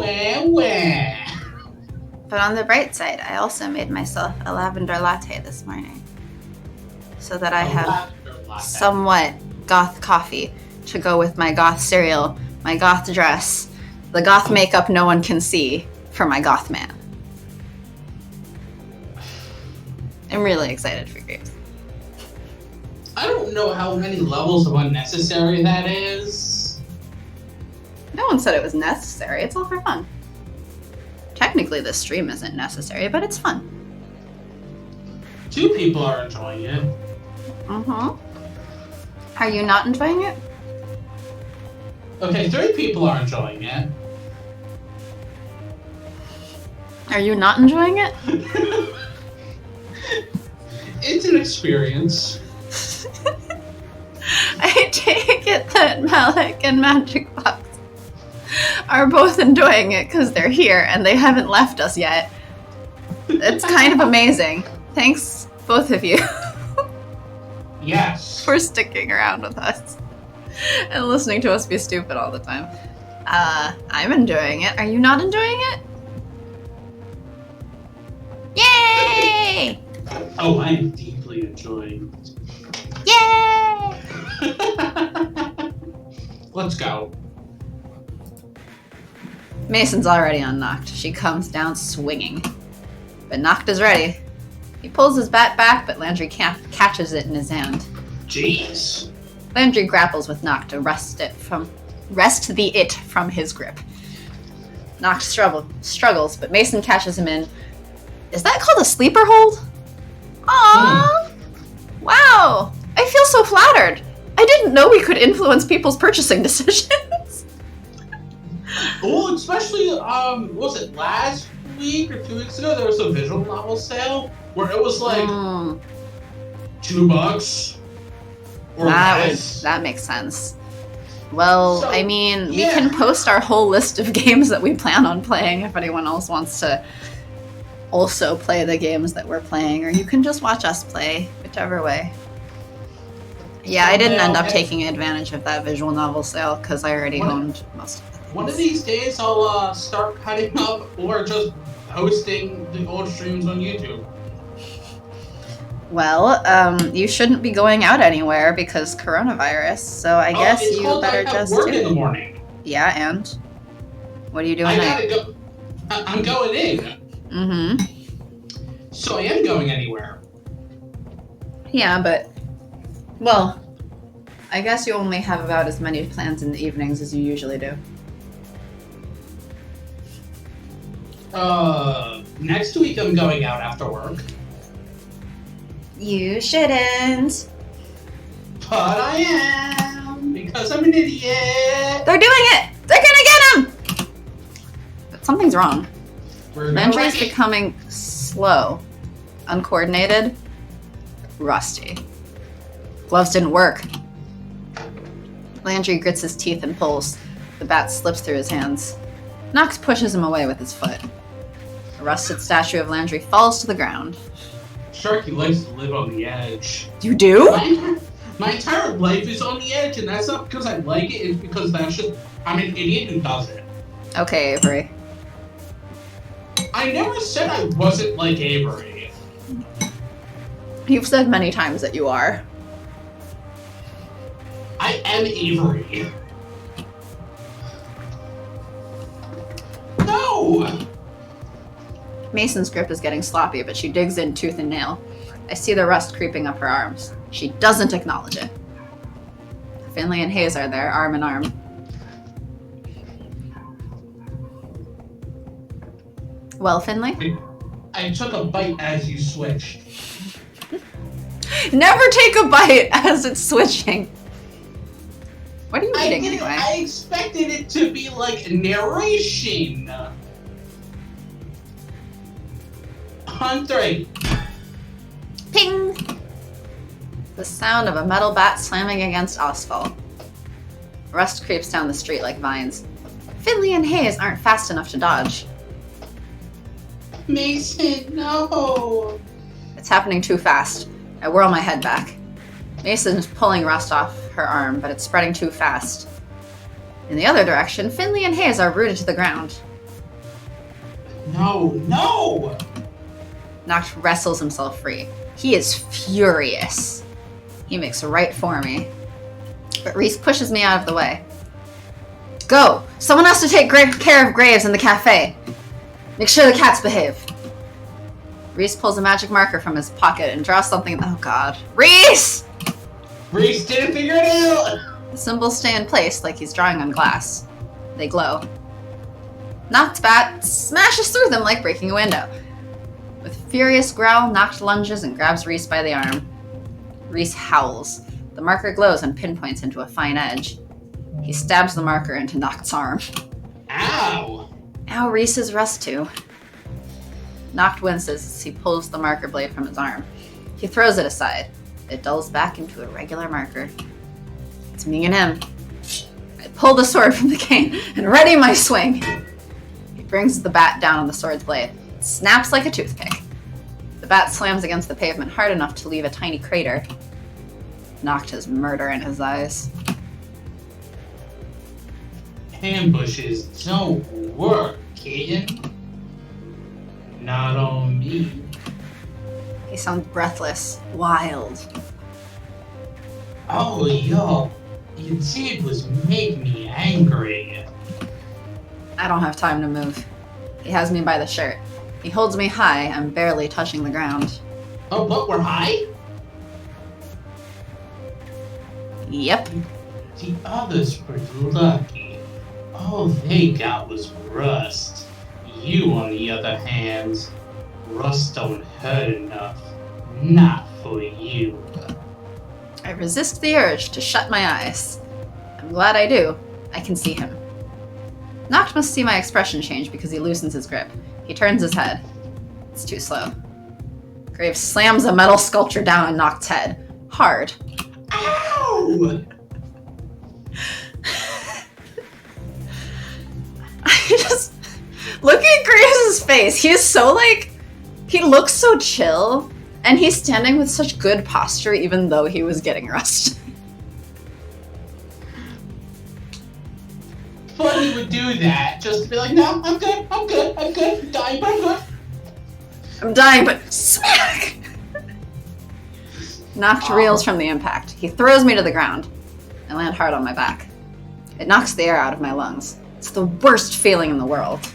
wah. But on the bright side, I also made myself a lavender latte this morning. So that I have somewhat goth coffee to go with my goth cereal, my goth dress, the goth makeup no one can see for my goth man. I'm really excited for grapes. I don't know how many levels of unnecessary that is. No one said it was necessary. It's all for fun. Technically, this stream isn't necessary, but it's fun. 2 people are enjoying it. Mm-hmm. Are you not enjoying it? Okay, 3 people are enjoying it. Are you not enjoying it? It's an experience. I take it that Malik and Magic Box are both enjoying it because they're here and they haven't left us yet. It's kind of amazing. Thanks, both of you. Yes. For sticking around with us and listening to us be stupid all the time. I'm enjoying it. Are you not enjoying it? Yay! Oh, I'm deeply enjoying it. Yay! Let's go. Mason's already on Nacht. She comes down swinging. But Nacht is ready. He pulls his bat back, but Landry catches it in his hand. Jeez. Landry grapples with Nacht to wrest the it from his grip. Nacht struggles, but Mason catches him in. Is that called a sleeper hold? Aww! Wow! I feel so flattered. I didn't know we could influence people's purchasing decisions. Well, especially, what was it, last week or 2 weeks ago, there was a visual novel sale where it was like $2 or less. That makes sense. Well, So, I mean, we yeah. can post our whole list of games that we plan on playing if anyone else wants to also play the games that we're playing, or you can just watch us play, whichever way. Yeah, I didn't end up taking advantage of that visual novel sale because I already owned most of it. One of these days, I'll start cutting up or just posting the old streams on YouTube. Well, you shouldn't be going out anywhere because coronavirus, so I guess it's you called better I have just work do in the it. morning. Yeah, and? What are you doing I now? gotta go. I'm going in. Mm-hmm. So I am going anywhere. Yeah, but, well, I guess you only have about as many plans in the evenings as you usually do. Next week I'm going out after work. You shouldn't. But I am, because I'm an idiot. They're doing it! They're gonna get him! But something's wrong. Landry's becoming slow, uncoordinated, rusty. Gloves didn't work. Landry grits his teeth and pulls. The bat slips through his hands. Knox pushes him away with his foot. A rusted statue of Landry falls to the ground. Sharky likes to live on the edge. You do? My entire life is on the edge, and that's not because I like it, it's because I'm an idiot who does it. Okay, Avery. I never said I wasn't like Avery. You've said many times that you are. I am Avery. No! Mason's grip is getting sloppy, but she digs in tooth and nail. I see the rust creeping up her arms. She doesn't acknowledge it. Finley and Hayes are there, arm in arm. Well, Finley? I took a bite as you switched. Never take a bite as it's switching. What are you eating anyway? I expected it to be like narration. On 3. Ping! The sound of a metal bat slamming against asphalt. Rust creeps down the street like vines. Finley and Hayes aren't fast enough to dodge. Mason, no! It's happening too fast. I whirl my head back. Mason's pulling rust off her arm, but it's spreading too fast. In the other direction, Finley and Hayes are rooted to the ground. No, no! Nacht wrestles himself free. He is furious. He makes right for me. But Reese pushes me out of the way. Go! Someone has to take care of Graves in the cafe. Make sure the cats behave. Reese pulls a magic marker from his pocket and draws something. Oh god. Reese! Reese didn't figure it out! The symbols stay in place like he's drawing on glass. They glow. Nacht's bat smashes through them like breaking a window. With a furious growl, Nacht lunges and grabs Reese by the arm. Reese howls. The marker glows and pinpoints into a fine edge. He stabs the marker into Nacht's arm. Ow! Ow, Reese is rust too. Nacht winces as he pulls the marker blade from his arm. He throws it aside. It dulls back into a regular marker. It's me and him. I pull the sword from the cane and ready my swing. He brings the bat down on the sword's blade. It snaps like a toothpick. The bat slams against the pavement hard enough to leave a tiny crater. Nacht has murder in his eyes. Ambushes don't work, kitten. Not on me. He sounds breathless, wild. All y'all you did was make me angry. I don't have time to move. He has me by the shirt. He holds me high. I'm barely touching the ground. Oh, but we're high? Yep. The others were lucky. All they got was rust. You, on the other hand, rust don't hurt enough. Not for you. I resist the urge to shut my eyes. I'm glad I do. I can see him. Nacht must see my expression change because he loosens his grip. He turns his head. It's too slow. Graves slams a metal sculpture down on Nacht's head. Hard. Ow! Look at Graves' face. He is so he looks so chill, and he's standing with such good posture even though he was getting rust. But he would do that just to be like, no, I'm good, I'm dying, but I'm good. I'm dying, but smack! Nacht reels from the impact. He throws me to the ground. I land hard on my back. It knocks the air out of my lungs. It's the worst feeling in the world.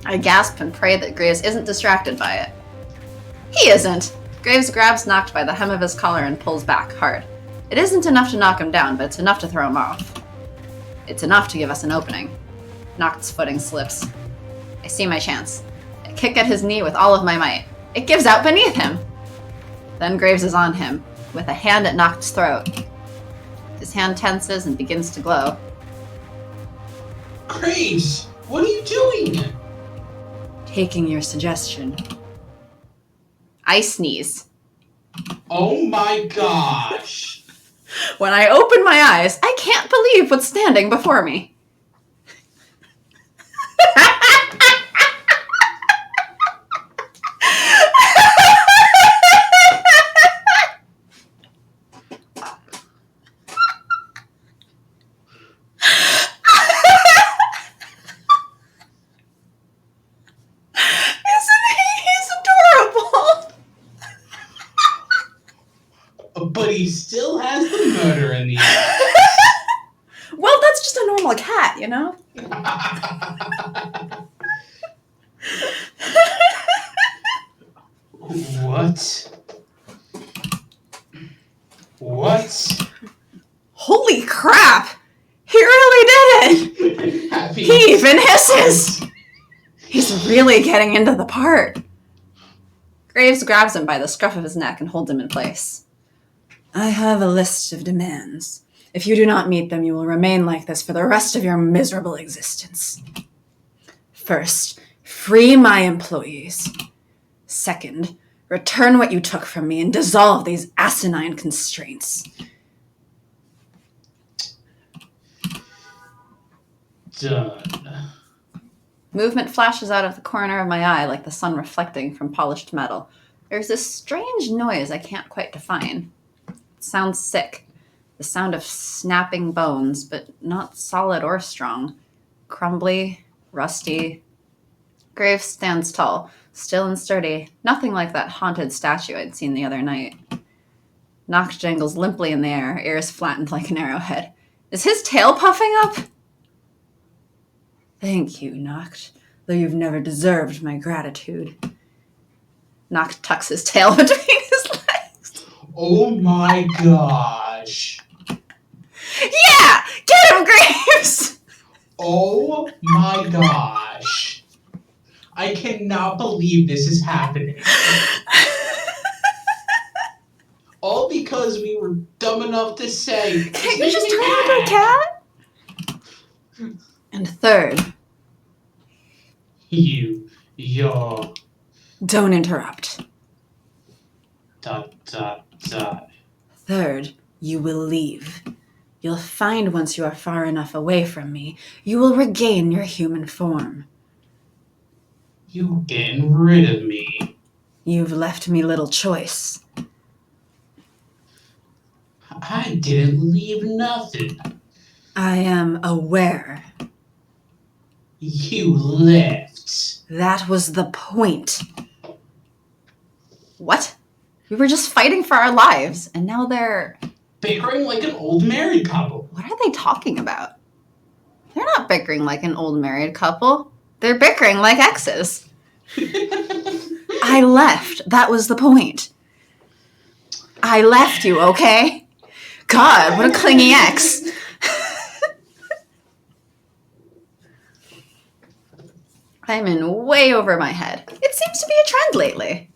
I gasp and pray that Graves isn't distracted by it. He isn't! Graves grabs Nacht by the hem of his collar and pulls back, hard. It isn't enough to knock him down, but it's enough to throw him off. It's enough to give us an opening. Nacht's footing slips. I see my chance. I kick at his knee with all of my might. It gives out beneath him! Then Graves is on him, with a hand at Nacht's throat. His hand tenses and begins to glow. Graves, what are you doing? Taking your suggestion. I sneeze. Oh my gosh. When I open my eyes, I can't believe what's standing before me. But he still has the murder in the eye. Well, that's just a normal cat, you know? What? What? Holy crap! He really did it! He even hisses! He's really getting into the part. Graves grabs him by the scruff of his neck and holds him in place. I have a list of demands. If you do not meet them, you will remain like this for the rest of your miserable existence. First, free my employees. Second, return what you took from me and dissolve these asinine constraints. Done. Movement flashes out of the corner of my eye like the sun reflecting from polished metal. There's this strange noise I can't quite define. Sounds sick. The sound of snapping bones, but not solid or strong. Crumbly, rusty. Graves stands tall, still and sturdy, nothing like that haunted statue I'd seen the other night. Nacht jangles limply in the air, ears flattened like an arrowhead. Is his tail puffing up? Thank you, Nacht, though you've never deserved my gratitude. Nacht tucks his tail between his legs. Oh my gosh. Yeah! Get him, Graves! Oh my gosh. I cannot believe this is happening. All because we were dumb enough to say, can't you just turn into a cat? And third, you're... Don't interrupt. ... Third, you will leave. You'll find once you are far enough away from me, you will regain your human form. You getting rid of me? You've left me little choice. I didn't leave nothing. I am aware. You left. That was the point. What? We were just fighting for our lives, and now they're... bickering like an old married couple. What are they talking about? They're not bickering like an old married couple. They're bickering like exes. I left. That was the point. I left you, okay? God, what a clingy ex. I'm in way over my head. It seems to be a trend lately.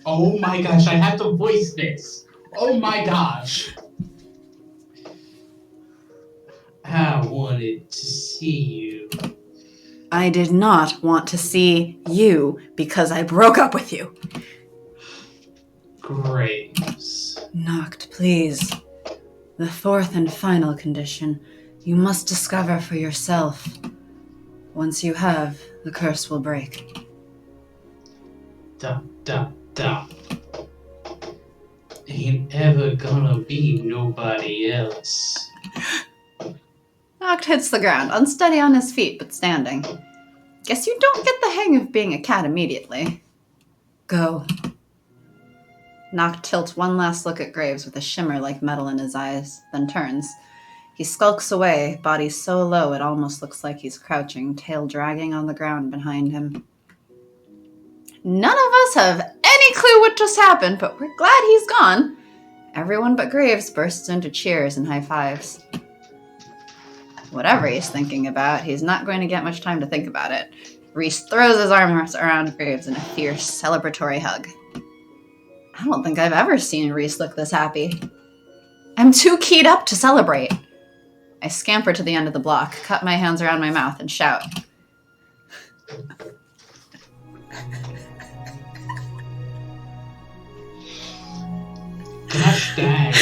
Oh my gosh, I have to voice this. Oh my gosh. I wanted to see you. I did not want to see you because I broke up with you. Graves. Nacht, please. The fourth and final condition. You must discover for yourself. Once you have, the curse will break. Ain't ever gonna be nobody else. Nacht hits the ground, unsteady on his feet, but standing. Guess you don't get the hang of being a cat immediately. Go. Nacht tilts one last look at Graves with a shimmer like metal in his eyes, then turns. He skulks away, body so low it almost looks like he's crouching, tail dragging on the ground behind him. None of us have any clue what just happened, but we're glad he's gone. Everyone but Graves bursts into cheers and high fives. Whatever he's thinking about, he's not going to get much time to think about it. Reese throws his arms around Graves in a fierce, celebratory hug. I don't think I've ever seen Reese look this happy. I'm too keyed up to celebrate. I scamper to the end of the block, cut my hands around my mouth, and shout. Gosh dang.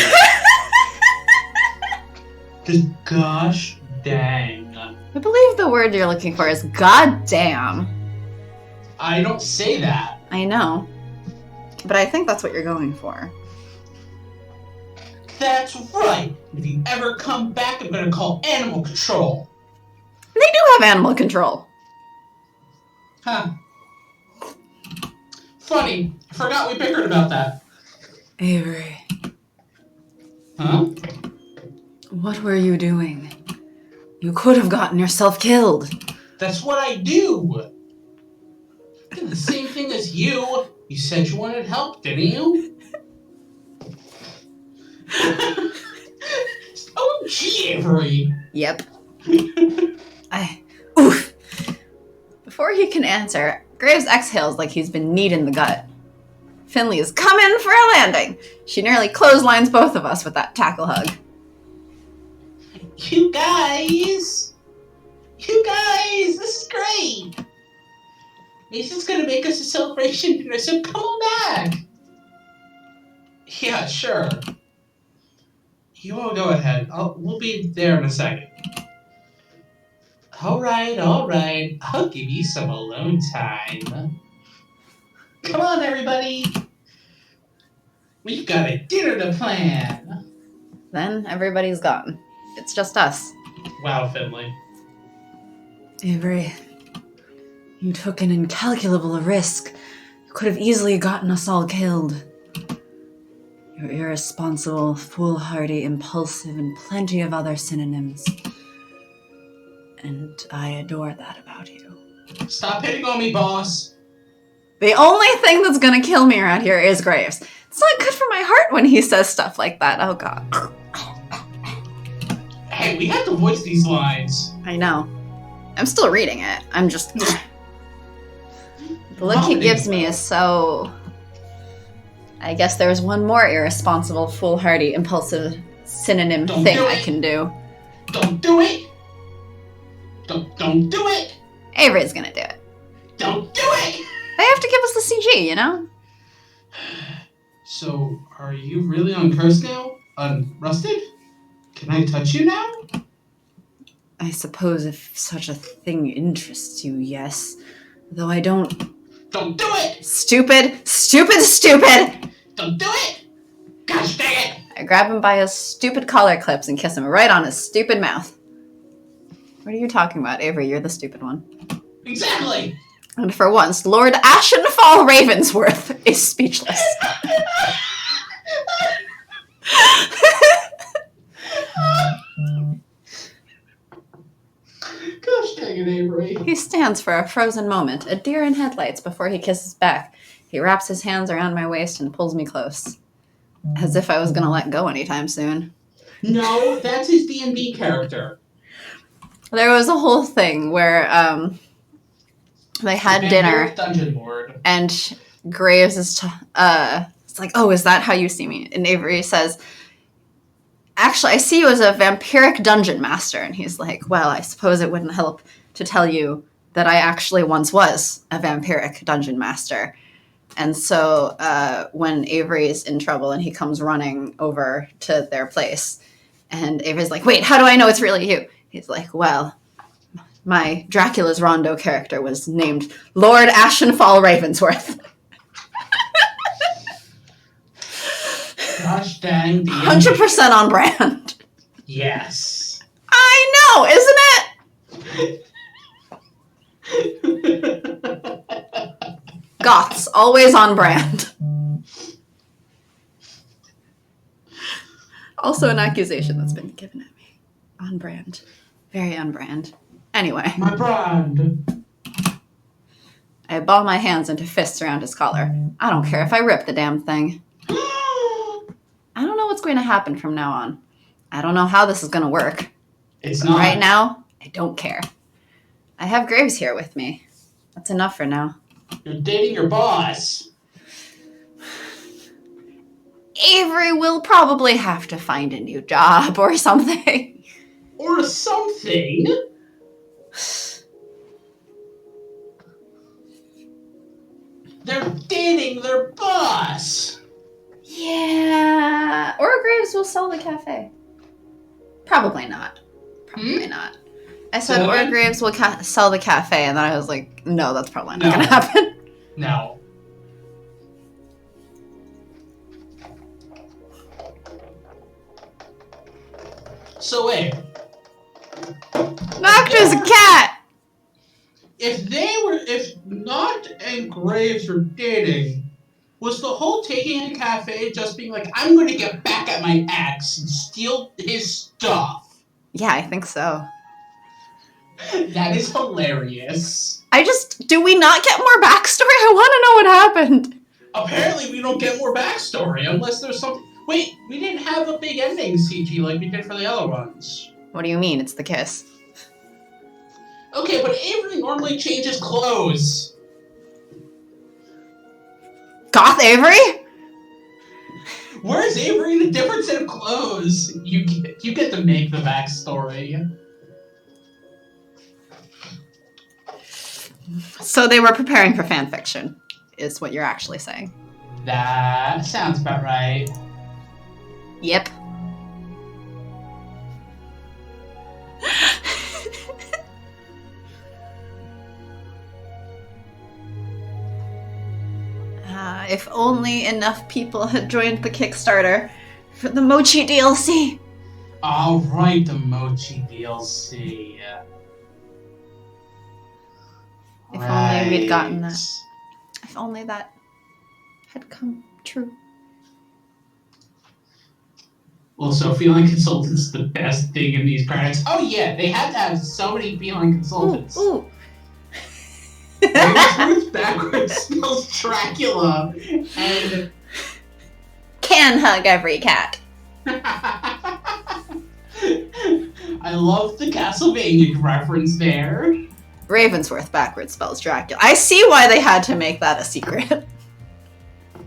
Just gosh dang. I believe the word you're looking for is goddamn. I don't say that. I know. But I think that's what you're going for. That's right. If you ever come back, I'm gonna call animal control. They do have animal control. Huh. Funny. I forgot we bickered about that. Avery. Huh? What were you doing? You could have gotten yourself killed. That's what I do. I did the same thing as you. You said you wanted help, didn't you? Oh, gee, Avery. Yep. Oof. Before he can answer, Graves exhales like he's been kneed in the gut. Finley is coming for a landing. She nearly clotheslines both of us with that tackle hug. You guys, this is great. Mason's gonna make us a celebration dinner, so come on back. Yeah, sure. You all go ahead. We'll be there in a second. All right. I'll give you some alone time. Come on, everybody. We've got a dinner to plan. Then everybody's gone. It's just us. Wow, Finley. Avery, you took an incalculable risk. You could have easily gotten us all killed. You're irresponsible, foolhardy, impulsive, and plenty of other synonyms. And I adore that about you. Stop hitting on me, boss. The only thing that's gonna kill me around here is Graves. It's not good for my heart when he says stuff like that. Oh, God. Hey, we have to voice these lines. I know. I'm still reading it. I'm just... The look he gives me is so... I guess there's one more irresponsible, foolhardy, impulsive synonym thing I can do. Don't do it! Don't do it! Avery's gonna do it. Don't do it! They have to give us the CG, you know? So, are you really on curse now? Unrusted? Can I touch you now? I suppose if such a thing interests you, yes. Though I don't... Don't do it! Stupid! Don't do it! Gosh dang it! I grab him by his stupid collar clips and kiss him right on his stupid mouth. What are you talking about, Avery? You're the stupid one. Exactly! And for once, Lord Ashenfall Ravensworth is speechless. Gosh dang it, Avery. He stands for a frozen moment, a deer in headlights, before he kisses back. He wraps his hands around my waist and pulls me close. As if I was going to let go anytime soon. No, that's his D&D character. There was a whole thing where they had dinner, Dungeon Lord. and Graves is it's like, oh, is that how you see me? And Avery says, actually, I see you as a vampiric dungeon master. And he's like, well, I suppose it wouldn't help to tell you that I actually once was a vampiric dungeon master. And so when Avery's in trouble and he comes running over to their place, and Avery's like, wait, how do I know it's really you? He's like, well, my Dracula's Rondo character was named Lord Ashenfall Ravensworth. Gosh dang. 100% on brand. Yes. I know, isn't it? Goths, always on brand. Also an accusation that's been given at me. On brand. Very on brand. Anyway. My brand. I ball my hands into fists around his collar. I don't care if I rip the damn thing. I don't know what's going to happen from now on. I don't know how this is going to work. It's But not. right now, I don't care. I have Graves here with me. That's enough for now. You're dating your boss. Avery will probably have to find a new job or something. Or something. They're dating their boss. Yeah. Or Graves will sell the cafe. Probably not. Probably not. I said, So or then- Graves will sell the cafe, and then I was like, no, that's probably not No. going to happen. No. So wait, Nacht is a cat. if Nacht and Graves were dating, was the whole taking a cafe just being like, I'm going to get back at my ex and steal his stuff? Yeah, I think so. That is hilarious. Do we not get more backstory? I want to know what happened. Apparently, we don't get more backstory unless there's something. Wait, we didn't have a big ending CG like we did for the other ones. What do you mean? It's the kiss. Okay, but Avery normally changes clothes. Goth Avery? Where's Avery in a different set of clothes? You get to make the backstory. So they were preparing for fan fiction, is what you're actually saying. That sounds about right. Yep. If only enough people had joined the Kickstarter for the Mochi DLC. Alright, the Mochi DLC. If only we'd gotten that. If only that had come true. Also, feeling consultants is the best thing in these products. Oh yeah, they have to have so many feeling consultants. Ooh. Truth backwards spells Dracula, and Can hug every cat. I love the Castlevania reference there. Ravensworth backwards spells Dracula. I see why they had to make that a secret.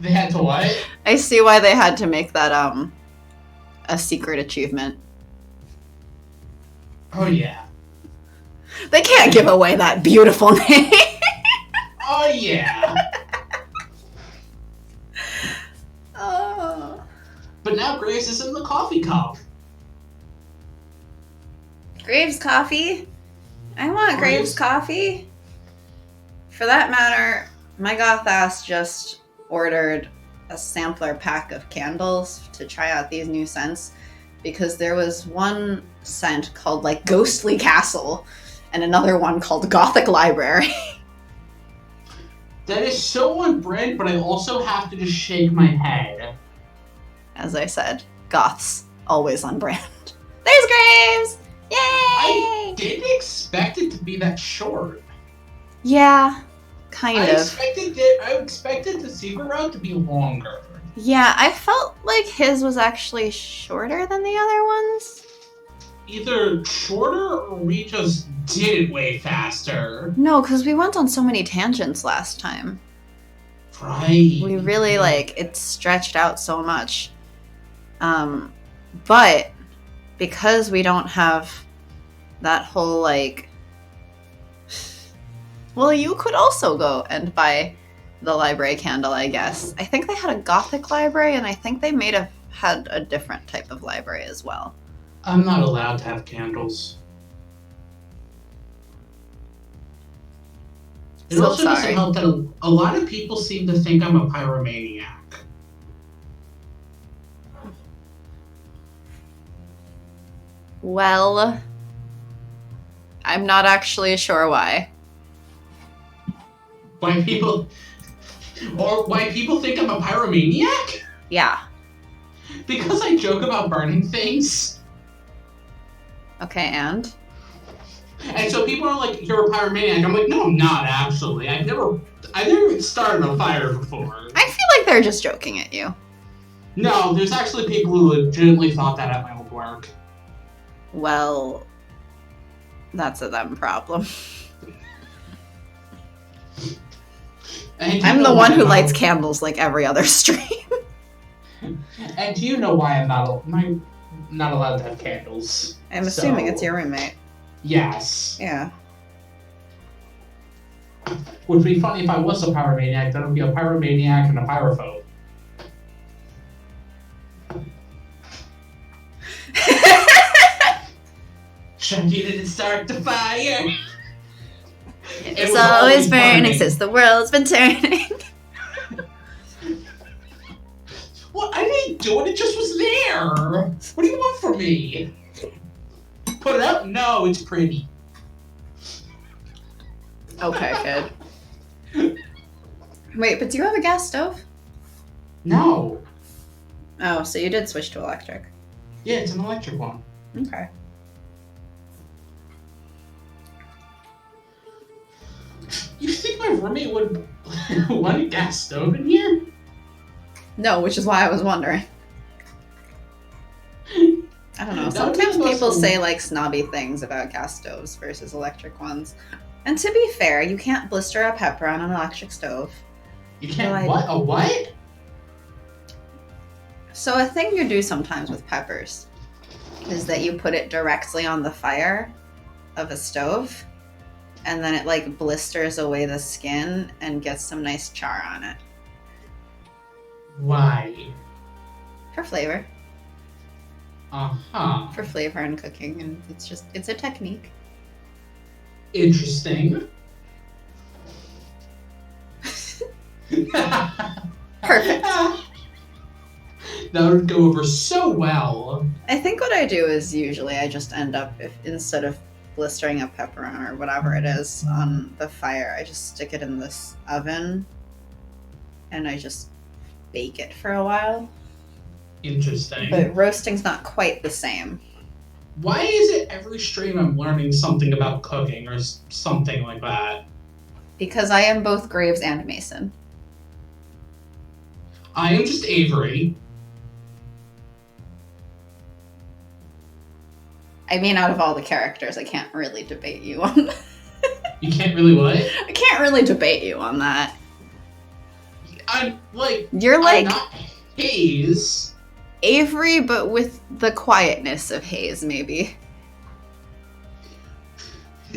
They had to what? I see why they had to make that a secret achievement. Oh yeah. They can't give away that beautiful name. Oh yeah. Oh. But now Grace is in the coffee cup. Graves coffee. I want Graves coffee. For that matter, my goth ass just ordered a sampler pack of candles to try out these new scents because there was one scent called like Ghostly Castle and another one called Gothic Library. That is so on brand, but I also have to just shake my head. As I said, goths, always on brand. There's Graves! Yay! I didn't expect it to be that short. Yeah, kind I of. expected the secret route to be longer. Yeah, I felt like his was actually shorter than the other ones. either shorter or we just did it way faster. No, because we went on so many tangents last time. Right. We really, like, it stretched out so much. But because we don't have that whole, like... Well, you could also go and buy the library candle, I guess. I think they had a gothic library, and I think they may have had a different type of library as well. I'm not allowed to have candles. It So also doesn't sorry. help that a lot of people seem to think I'm a pyromaniac. Well, I'm not actually sure why. Why people think I'm a pyromaniac? Yeah. Because I joke about burning things. Okay, and? And so people are like, "You're a pyromaniac." I'm like, "No, I'm not actually. I've never even started a fire before." I feel like they're just joking at you. No, there's actually people who legitimately thought that at my old work. Well, that's a them problem. And I'm the one who lights candles like every other stream. And do you know why I'm not allowed to have candles? I'm assuming it's your roommate. Yes. Yeah. Would be funny if I was a pyromaniac. Then it would be a pyromaniac and a pyrophobe. Sharky didn't start the fire. It's always burning since the world's been turning. Well, I didn't do it. It just was there. What do you want from me? Put it up? No, it's pretty. Okay, good. Wait, but do you have a gas stove? No. Oh, so you did switch to electric. Yeah, it's an electric one. Okay. You think my roommate would want a gas stove in here? No, which is why I was wondering. I don't know. Sometimes people say like snobby things about gas stoves versus electric ones. And to be fair, you can't blister a pepper on an electric stove. You can't No, what? A what? So a thing you do sometimes with peppers is that you put it directly on the fire of a stove, and then it like blisters away the skin and gets some nice char on it. Why? For flavor. Uh-huh. For flavor and cooking, and it's a technique. Interesting. Perfect. That would go over so well. I think what I do is usually I just end up, instead of blistering a pepper or whatever it is on the fire, I just stick it in this oven and I just bake it for a while. Interesting. But roasting's not quite the same. Why is it every stream I'm learning something about cooking or something like that? Because I am both Graves and Mason. I am just Avery. I mean, out of all the characters, I can't really debate you on that. You can't really what? I can't really debate you on that. I'm like... You're like I'm not Hayes. Avery, but with the quietness of Hayes, maybe.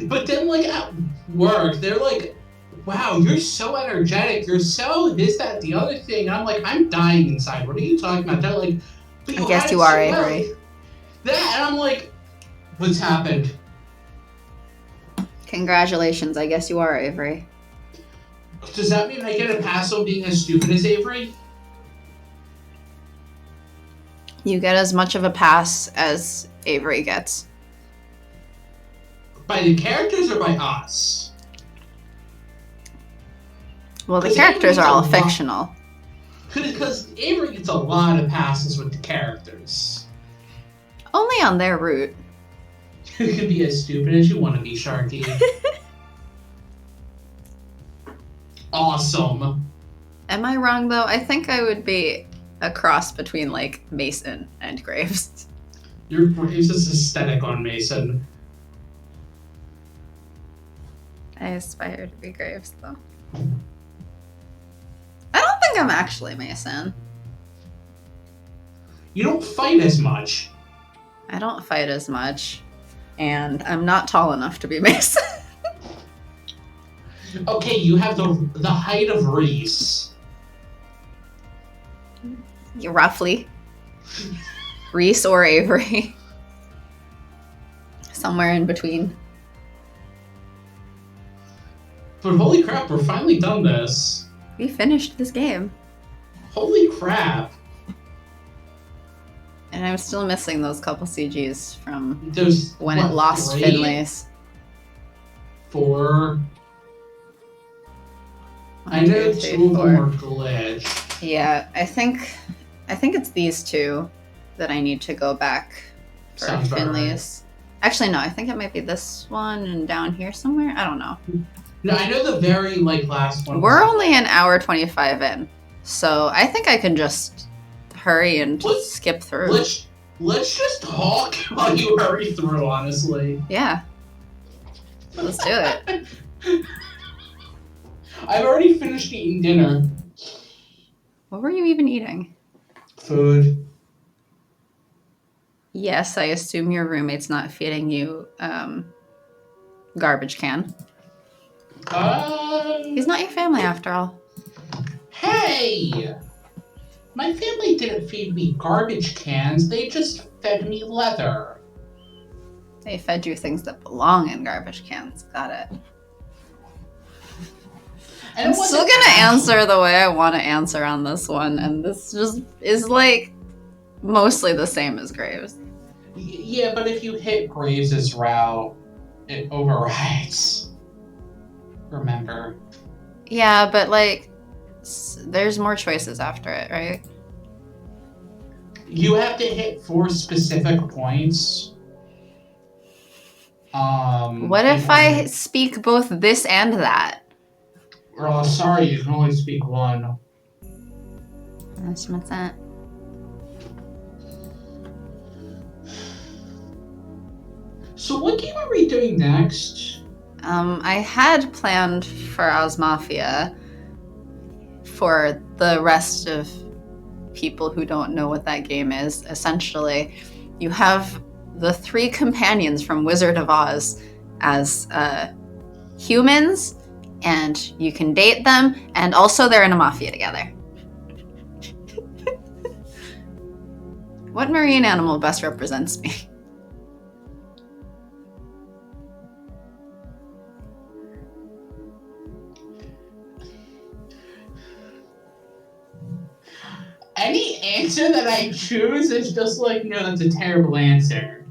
But then, like, at work, they're like, wow, you're so energetic. You're so this, that, the other thing. I'm like, I'm dying inside. What are you talking about? They're like, but I guess you are, Avery. That, and I'm like, what's happened? Congratulations, I guess you are Avery. Does that mean I get a pass on being as stupid as Avery? You get as much of a pass as Avery gets. By the characters or by us? Well, the 'Cause characters Avery are all gets a lot- fictional. Because Avery gets a lot of passes with the characters. Only on their route. You can be as stupid as you want to be, Sharky. Awesome. Am I wrong, though? I think I would be a cross between, like, Mason and Graves. Your Graves is aesthetic on Mason. I aspire to be Graves, though. I don't think I'm actually Mason. You don't fight as much. I don't fight as much. And I'm not tall enough to be Mason. Okay, you have the height of Reese. Roughly. Reese or Avery. Somewhere in between. But holy crap, we're finally done this. We finished this game. Holy crap. And I'm still missing those couple CGs from There's when it lost 3, Finley's. 4. I know 2 of them were glitched. Yeah, I think it's these two that I need to go back for Sounds about Finley's. Actually, no, I think it might be this one and down here somewhere. I don't know. No, I know the very last one. We're only an hour 25 in, so I think I can just hurry and skip through. Let's just talk while you hurry through, honestly. Yeah. Let's do it. I've already finished eating dinner. What were you even eating? Food. Yes, I assume your roommate's not feeding you garbage can. He's not your family after all. Hey! My family didn't feed me garbage cans, they just fed me leather. They fed you things that belong in garbage cans. Got it. I'm still gonna answer the way I want to answer on this one, and this just is like mostly the same as Graves. Yeah, but if you hit Graves' route, it overrides. Remember. Yeah, but like, there's more choices after it, right? You have to hit 4 specific points. What if I speak both this and that? Oh, sorry, you can only speak one. What's that? So what game are we doing next? I had planned for Oz Mafia for the rest of people who don't know what that game is. Essentially, you have the 3 companions from Wizard of Oz as humans, and you can date them, and also they're in a mafia together. What marine animal best represents me? Any answer that I choose is just like, no, that's a terrible answer.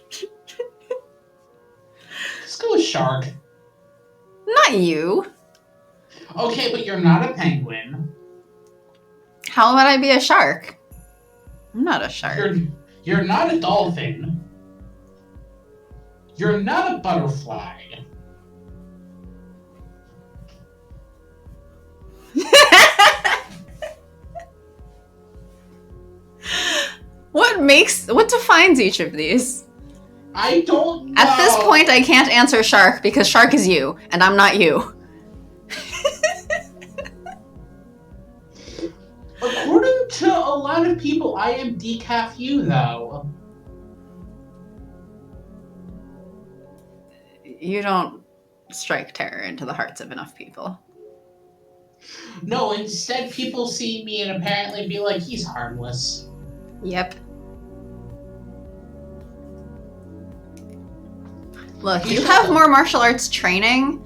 Just go with shark. Not you. Okay, but you're not a penguin. How would I be a shark? I'm not a shark. You're not a dolphin. You're not a butterfly. What defines each of these? I don't know. At this point, I can't answer shark because shark is you, and I'm not you. According to a lot of people, I am decaf you, though. You don't strike terror into the hearts of enough people. No, instead people see me and apparently be like, he's harmless. Yep. Look, you have more martial arts training,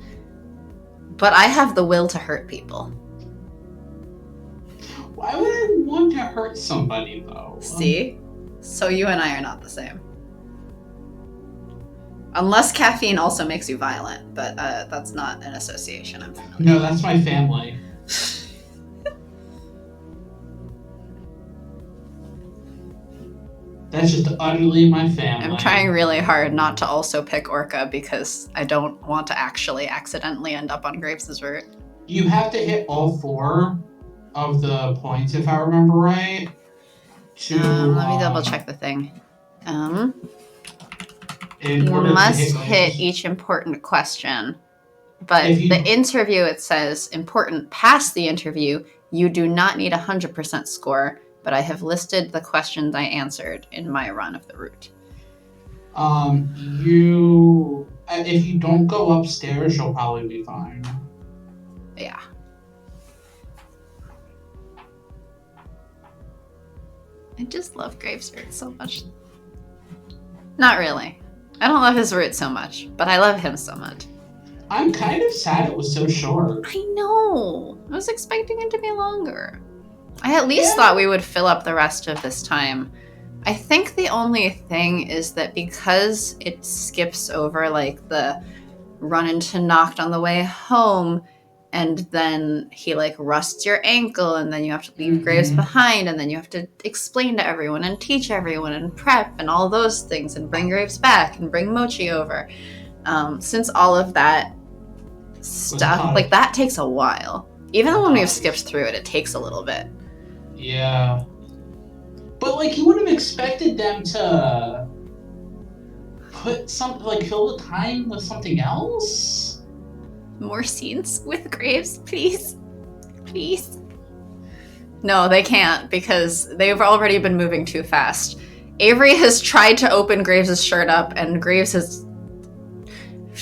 but I have the will to hurt people. Why would I want to hurt somebody, though? See? So you and I are not the same. Unless caffeine also makes you violent, but that's not an association I'm familiar with. No, that's my family. That's just utterly my family. I'm trying really hard not to also pick Orca because I don't want to actually accidentally end up on Graves' route. You have to hit all 4 of the points, if I remember right. Let me double check the thing. In You order to must hit hit Graves. each important question. But If you- the interview, it says important past the interview. You do not need 100% score, but I have listed the questions I answered in my run of the route. If you don't go upstairs, you'll probably be fine. Yeah. I just love Graves' route so much. Not really. I don't love his route so much, but I love him so much. I'm kind of sad it was so short. I know. I was expecting it to be longer. I at least thought we would fill up the rest of this time. I think the only thing is that because it skips over like the run into Nacht on the way home, and then he like rusts your ankle, and then you have to leave Graves behind, and then you have to explain to everyone and teach everyone and prep and all those things and bring Graves back and bring Mochi over. Since all of that stuff, like that takes a while. Even when we've skipped through it, it takes a little bit. Yeah. But like you would have expected them to put something like fill the time with something else? More scenes with Graves, please. Please. No, they can't because they've already been moving too fast. Avery has tried to open Graves' shirt up, and Graves has,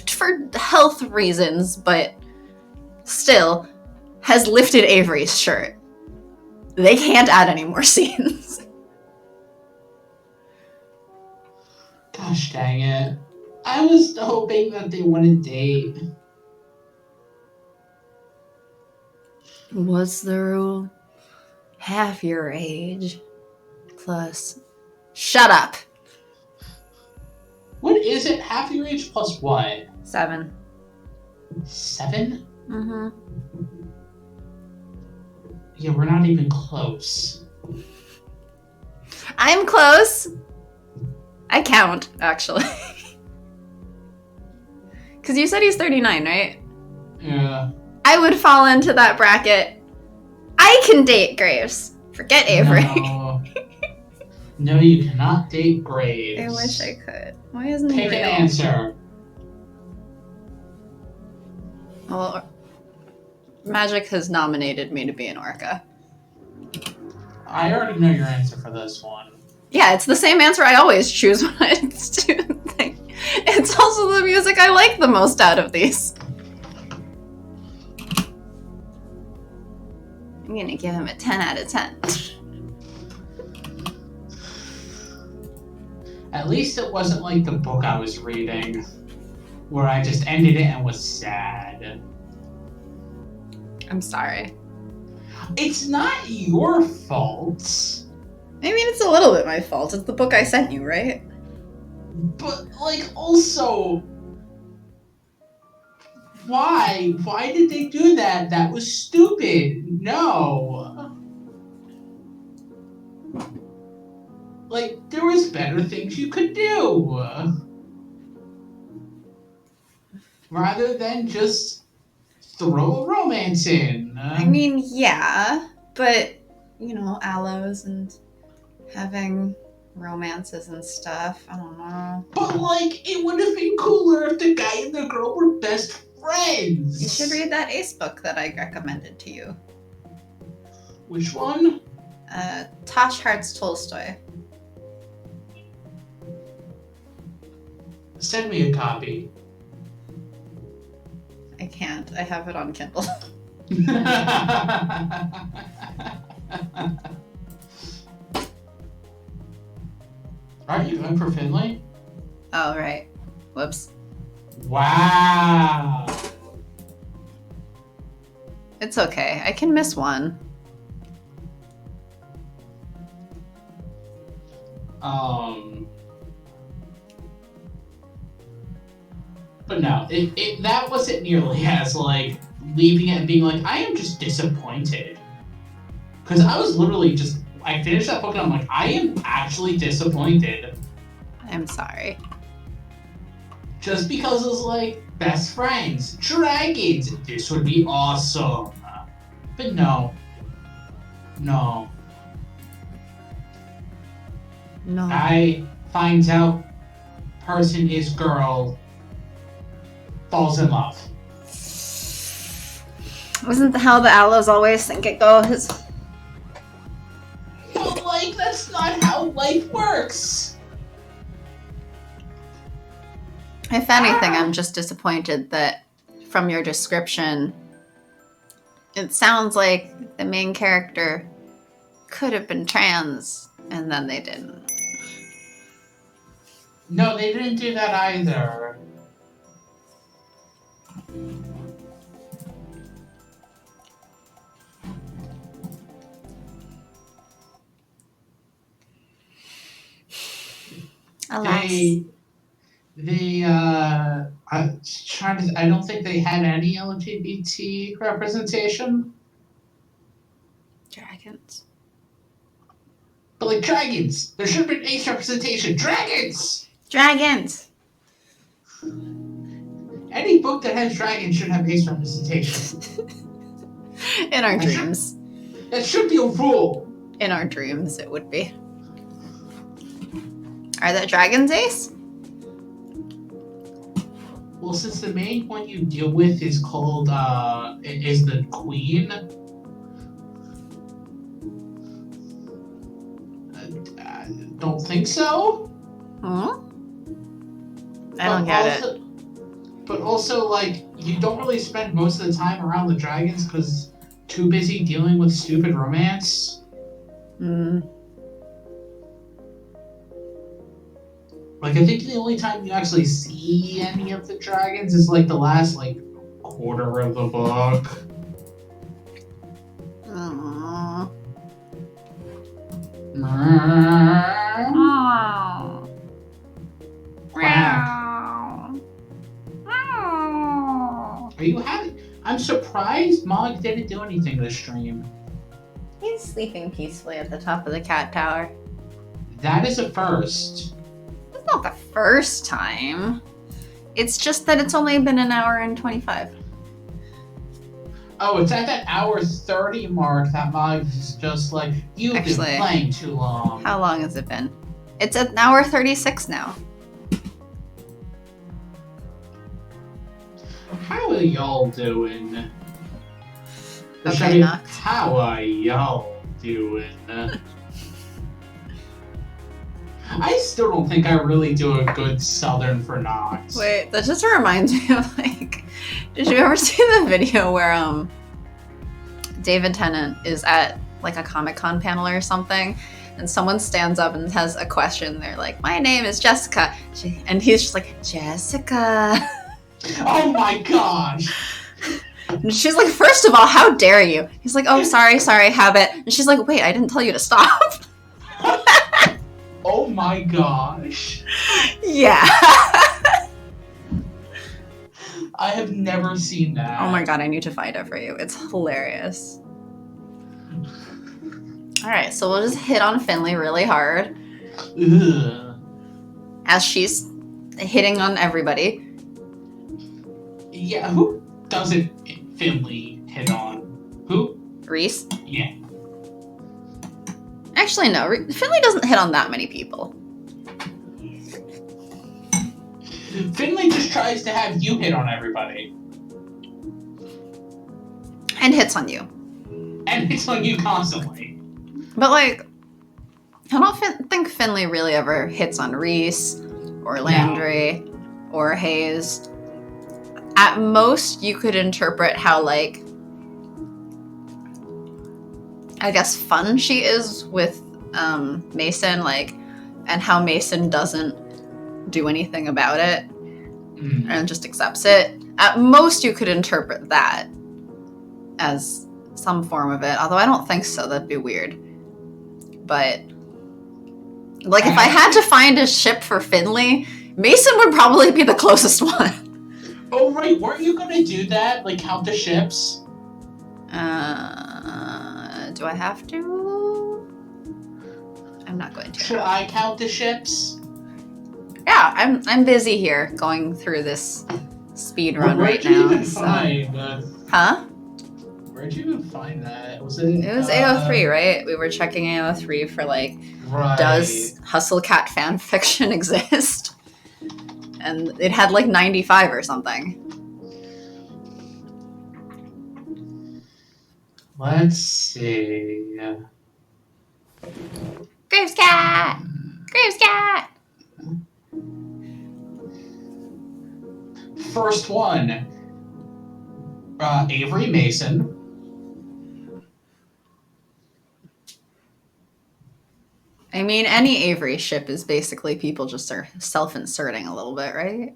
for health reasons, but still, has lifted Avery's shirt. They can't add any more scenes. Gosh dang it. I was hoping that they wouldn't date. What's the rule? Half your age plus... Shut up! What is it? Half your age plus what? 7. 7? Mm-hmm. Yeah, we're not even close. I'm close! I count, actually. Because you said he's 39, right? Yeah. I would fall into that bracket. I can date Graves. Forget Avery. No, no you cannot date Graves. I wish I could. Why isn't he Pick real? an answer. Well, Magic has nominated me to be an orca. I already know your answer for this one. Yeah, it's the same answer I always choose when it's It's also the music I like the most out of these. I'm gonna give him a 10 out of 10. At least it wasn't like the book I was reading, where I just ended it and was sad. I'm sorry. It's not your fault. I mean, it's a little bit my fault. It's the book I sent you, right? But, like, also... Why? Why did they do that? That was stupid. No. Like, there was better things you could do. Rather than just throw a romance in. I mean, yeah, but, you know, aloes and having romances and stuff, I don't know. But, like, it would have been cooler if the guy and the girl were best friends. You should read that Ace book that I recommended to you. Which one? Tosh Hart's Tolstoy. Send me a copy. I can't. I have it on Kindle. Aren't you going for Finley? Oh, right. Whoops. Wow. It's okay. I can miss one. But no, that wasn't nearly as, like, leaving it and being like, I am just disappointed. Because I was literally just, I finished that book and I'm like, I am actually disappointed. I'm sorry. Just because it was like, best friends, dragons, this would be awesome. But no. No. No. I finds out person is girl, falls in love. Wasn't how the Aloes always think it goes? But, like, that's not how life works. If anything, I'm just disappointed that from your description, it sounds like the main character could have been trans, and then they didn't. No, they didn't do that either. Alas. I don't think they had any LGBT representation. Dragons. But, like, dragons! There should have been ace representation. Dragons! Dragons! Any book that has dragons should have ace representation. In our dreams. That should be a rule. In our dreams, it would be. Are the dragons ace? Well, since the main one you deal with is called, is the queen, don't think so. Hmm? I don't get it. But also, like, you don't really spend most of the time around the dragons because too busy dealing with stupid romance. Hmm. Like, I think the only time you actually see any of the dragons is, like, the last, like, quarter of the book. Aww. Quack. Are you happy? I'm surprised Mog didn't do anything this stream. He's sleeping peacefully at the top of the cat tower. That is a first. It's not the first time. It's just that it's only been an hour and 25. Oh, it's at that hour 30 mark that Mog is just like, you've been playing too long. How long has it been? It's at an hour 36 now. How are y'all doing? Okay, Nacht. How are y'all doing? I still don't think I really do a good Southern for Nacht. Wait, that just reminds me of, like, did you ever see the video where David Tennant is at like a Comic-Con panel or something, and someone stands up and has a question? They're like, "My name is Jessica," and he's just like, "Jessica." Oh my gosh! And she's like, "First of all, how dare you?" He's like, "Oh, sorry, habit." And she's like, "Wait, I didn't tell you to stop." Oh my gosh! Yeah. I have never seen that. Oh my god, I need to find it for you. It's hilarious. Alright, so we'll just hit on Finley really hard. Ugh. As she's hitting on everybody. Yeah, who doesn't Finley hit on? Who? Reese? Yeah. Actually, no. Finley doesn't hit on that many people. Finley just tries to have you hit on everybody. And hits on you. And hits on you constantly. But, like, I don't think Finley really ever hits on Reese or Landry or Hayes. At most, you could interpret how, like, I guess fun she is with Mason, like, and how Mason doesn't do anything about it and just accepts it. At most, you could interpret that as some form of it, although I don't think so. That'd be weird. But, like, if I had to find a ship for Finley, Mason would probably be the closest one. Oh, right. Weren't you going to do that? Like, count the ships? Do I have to? I'm not going to. Should I count the ships? Yeah, I'm busy here going through this speed run right now. Huh? Where'd you even find that? Was it? It was AO3, right? We were checking AO3 for like, does Hustle Cat fan fiction exist? And it had like 95 or something. Let's see. Graves Cat! Graves Cat! First one. Avery Mason. I mean, any Avery ship is basically people just are self-inserting a little bit, right?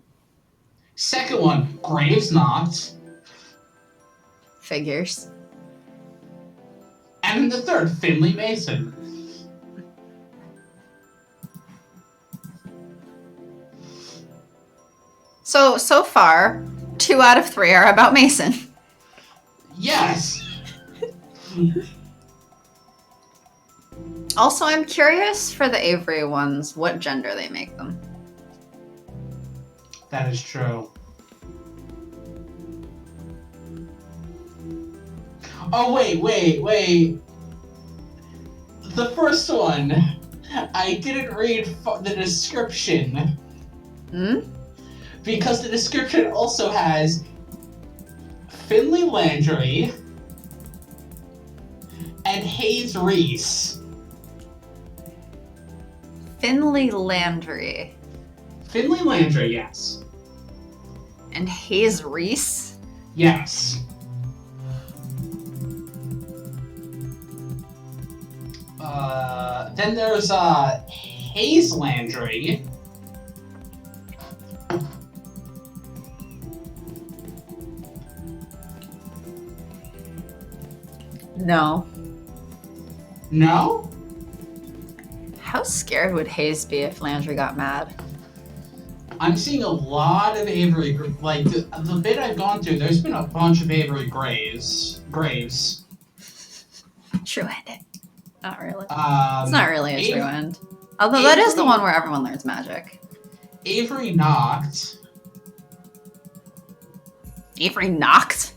Second one, Graves Nacht. Figures. And then the third, Finley Mason. So far, 2 out of 3 are about Mason. Yes! Also, I'm curious for the Avery ones, what gender they make them. That is true. Oh, wait. The first one, I didn't read the description. Hmm? Because the description also has Finley Landry and Hayes Reese. Finley Landry. Finley Landry, yes. And Hayes Reese? Yes. Then there's Hayes Landry. No. No? How scared would Hayes be if Landry got mad? I'm seeing a lot of Avery, like, the bit I've gone through, there's been a bunch of Avery Graves. True-ended. Not really. It's not really a true end. Although that is the one where everyone learns magic. Avery Nacht. Avery Nacht?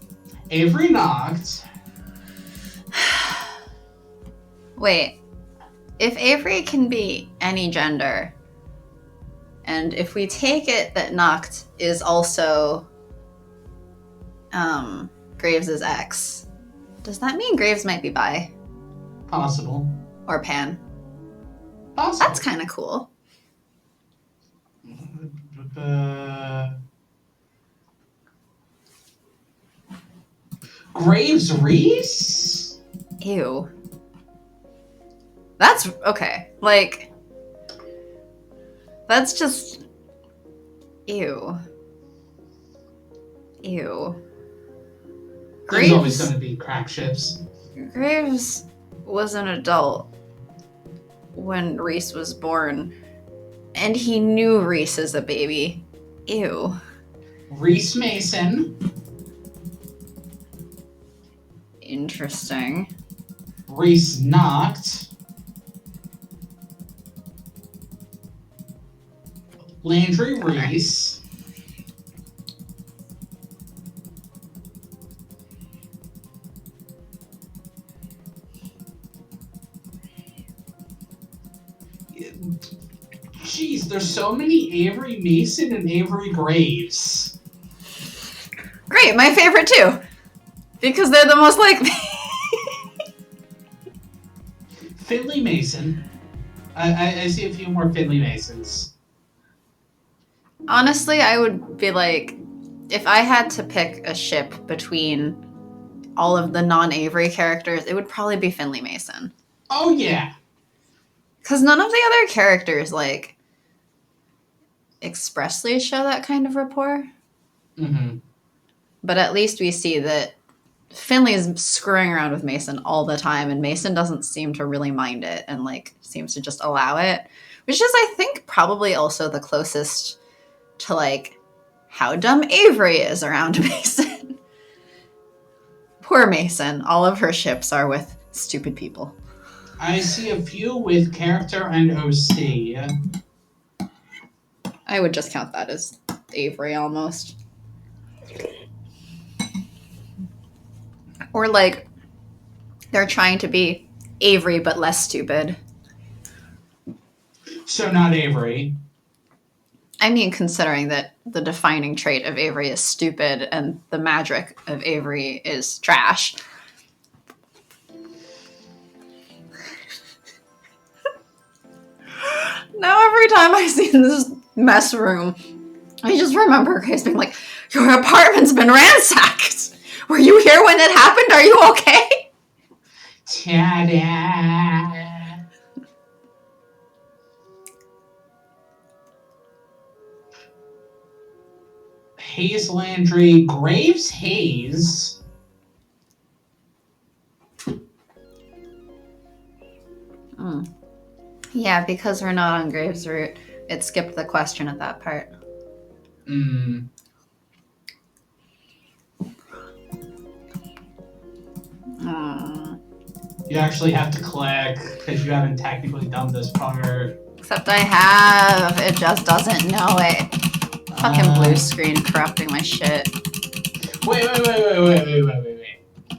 Avery Nacht. Wait. If Avery can be any gender, and if we take it that Nacht is also Graves' ex, does that mean Graves might be bi? Possible. Or pan? Possible. That's kind of cool. Graves Reese? Ew. That's okay. Like, that's just ew. Ew. There's always going to be crack ships. Graves was an adult when Reese was born, and he knew Reese as a baby. Ew. Reese Mason. Interesting. Reese Nacht. Landry Reese. Jeez, there's so many Avery Mason and Avery Graves. Great, my favorite too. Because they're the most likely. Finley Mason. I see a few more Finley Masons. Honestly, I would be like, if I had to pick a ship between all of the non-Avery characters, it would probably be Finley Mason. Oh, yeah. Because none of the other characters, like, expressly show that kind of rapport. Mm-hmm. But at least we see that Finley's screwing around with Mason all the time, and Mason doesn't seem to really mind it and, like, seems to just allow it. Which is, I think, probably also the closest to, like, how dumb Avery is around Mason. Poor Mason. All of her ships are with stupid people. I see a few with character and OC. I would just count that as Avery almost. Or like they're trying to be Avery but less stupid. So not Avery. I mean, considering that the defining trait of Avery is stupid and the magic of Avery is trash. Now every time I see this mess room, I just remember Grace being like, your apartment's been ransacked. Were you here when it happened? Are you okay? Ta-da! Hayes Landry, Graves Hayes. Yeah, because we're not on Graves' route, it skipped the question at that part. You actually have to click because you haven't technically done this part. Except I have. It just doesn't know it. Fucking blue screen corrupting my shit. Wait.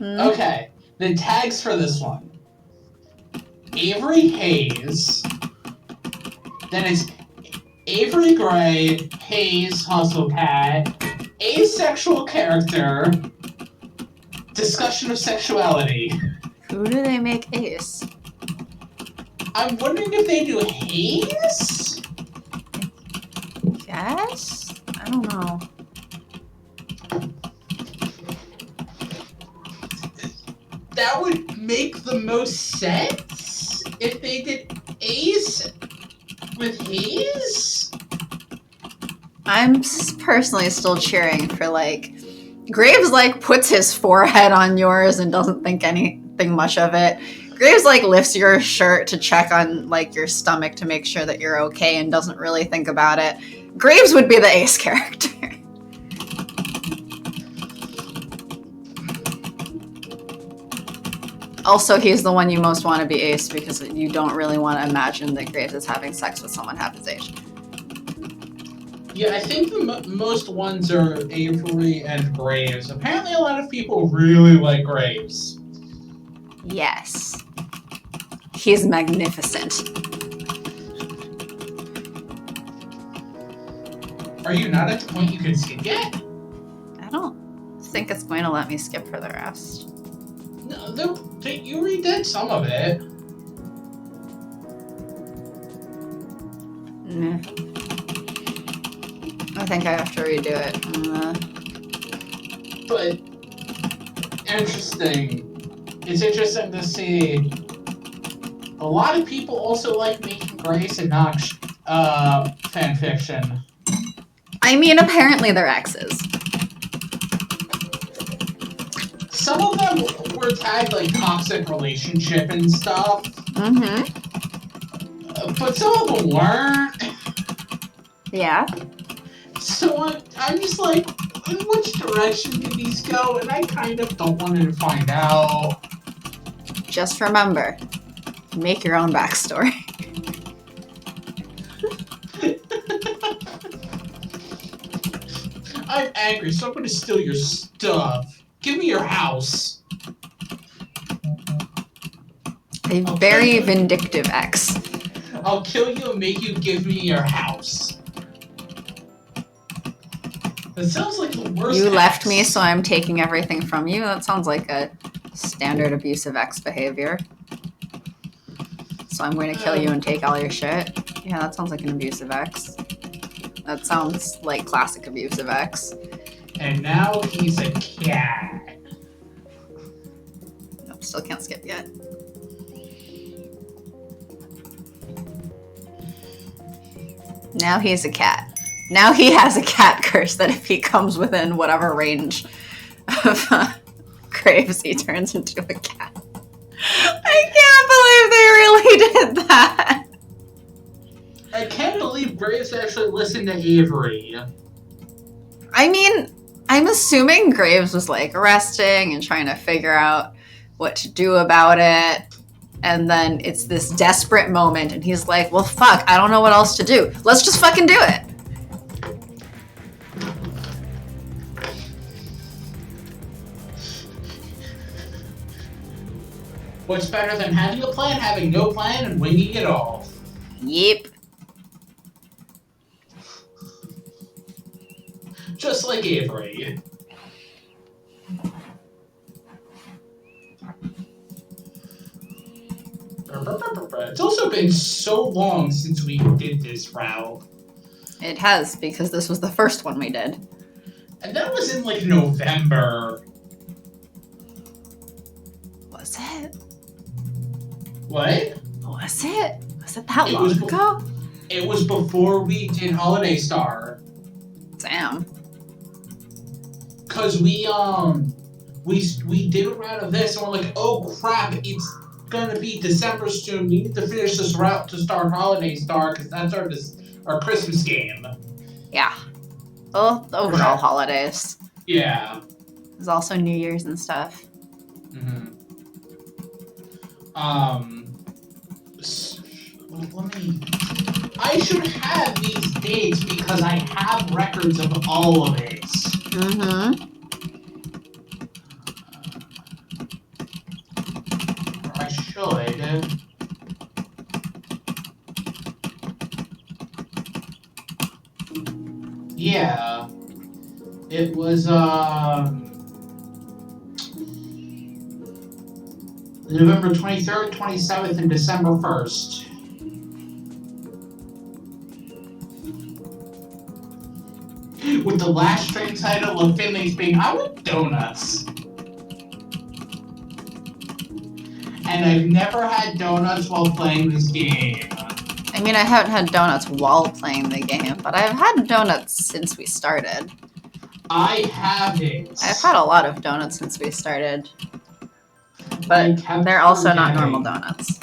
Okay, the tags for this one. Avery Hayes. Then it's Avery Gray, Hayes, Hustle Cat, asexual character, discussion of sexuality. Who do they make ace? I'm wondering if they do Hayes? Yes? I don't know. That would make the most sense if they did Ace with Hayes? I'm personally still cheering for, like, Graves, like, puts his forehead on yours and doesn't think anything much of it. Graves, like, lifts your shirt to check on, like, your stomach to make sure that you're okay and doesn't really think about it. Graves would be the ace character. Also, he's the one you most want to be ace because you don't really want to imagine that Graves is having sex with someone half his age. Yeah, I think the most ones are Avery and Graves. Apparently a lot of people really like Graves. Yes. He's magnificent. Are you not at the point you can skip yet? I don't think it's going to let me skip for the rest. No, you redid some of it. Nah. I think I have to redo it. But interesting. It's interesting to see. A lot of people also like making Grace and Nacht fanfiction. I mean, apparently they're exes. Some of them were tagged like toxic relationship and stuff. Mm-hmm. But some of them weren't. Yeah. So I'm just like, in which direction do these go? And I kind of don't want to find out. Just remember, make your own backstory. I'm angry, so I'm going to steal your stuff. Give me your house. A very vindictive ex. I'll kill you and make you give me your house. That sounds like the worst. You left ex. me, so I'm taking everything from you. That sounds like a standard abusive ex behavior. So I'm going to kill you and take all your shit. Yeah, that sounds like an abusive ex. That sounds like classic abusive ex. And now he's a cat. Nope, still can't skip yet. Now he's a cat. Now he has a cat curse that if he comes within whatever range of Graves, he turns into a cat. I can't believe they really did that. I can't believe Graves actually listened to Avery. I mean, I'm assuming Graves was like resting and trying to figure out what to do about it. And then it's this desperate moment and he's like, well, fuck, I don't know what else to do. Let's just fucking do it. What's better than having a plan, having no plan, and winging it all? Yep. Just like Avery. It's also been so long since we did this route. It has, because this was the first one we did. And that was in, like, November. Was it? What? Was it? Was it that long ago? It was before we did Holiday Star. Damn. Cause we did a route of this and we're like, oh crap, it's gonna be December soon. We need to finish this route to start Holiday Star because that's our Christmas game. Yeah. Well, the overall holidays. Yeah. There's also New Year's and stuff. Mm-hmm. I should have these dates because I have records of all of it. Mm-hmm. I should. Yeah. It was, November 23rd, 27th, and December 1st. With the last string title of Finley's being, I want donuts. And I've never had donuts while playing this game. I mean, I haven't had donuts while playing the game, but I've had donuts since we started. I haven't. I've had a lot of donuts since we started. But they're also not normal donuts.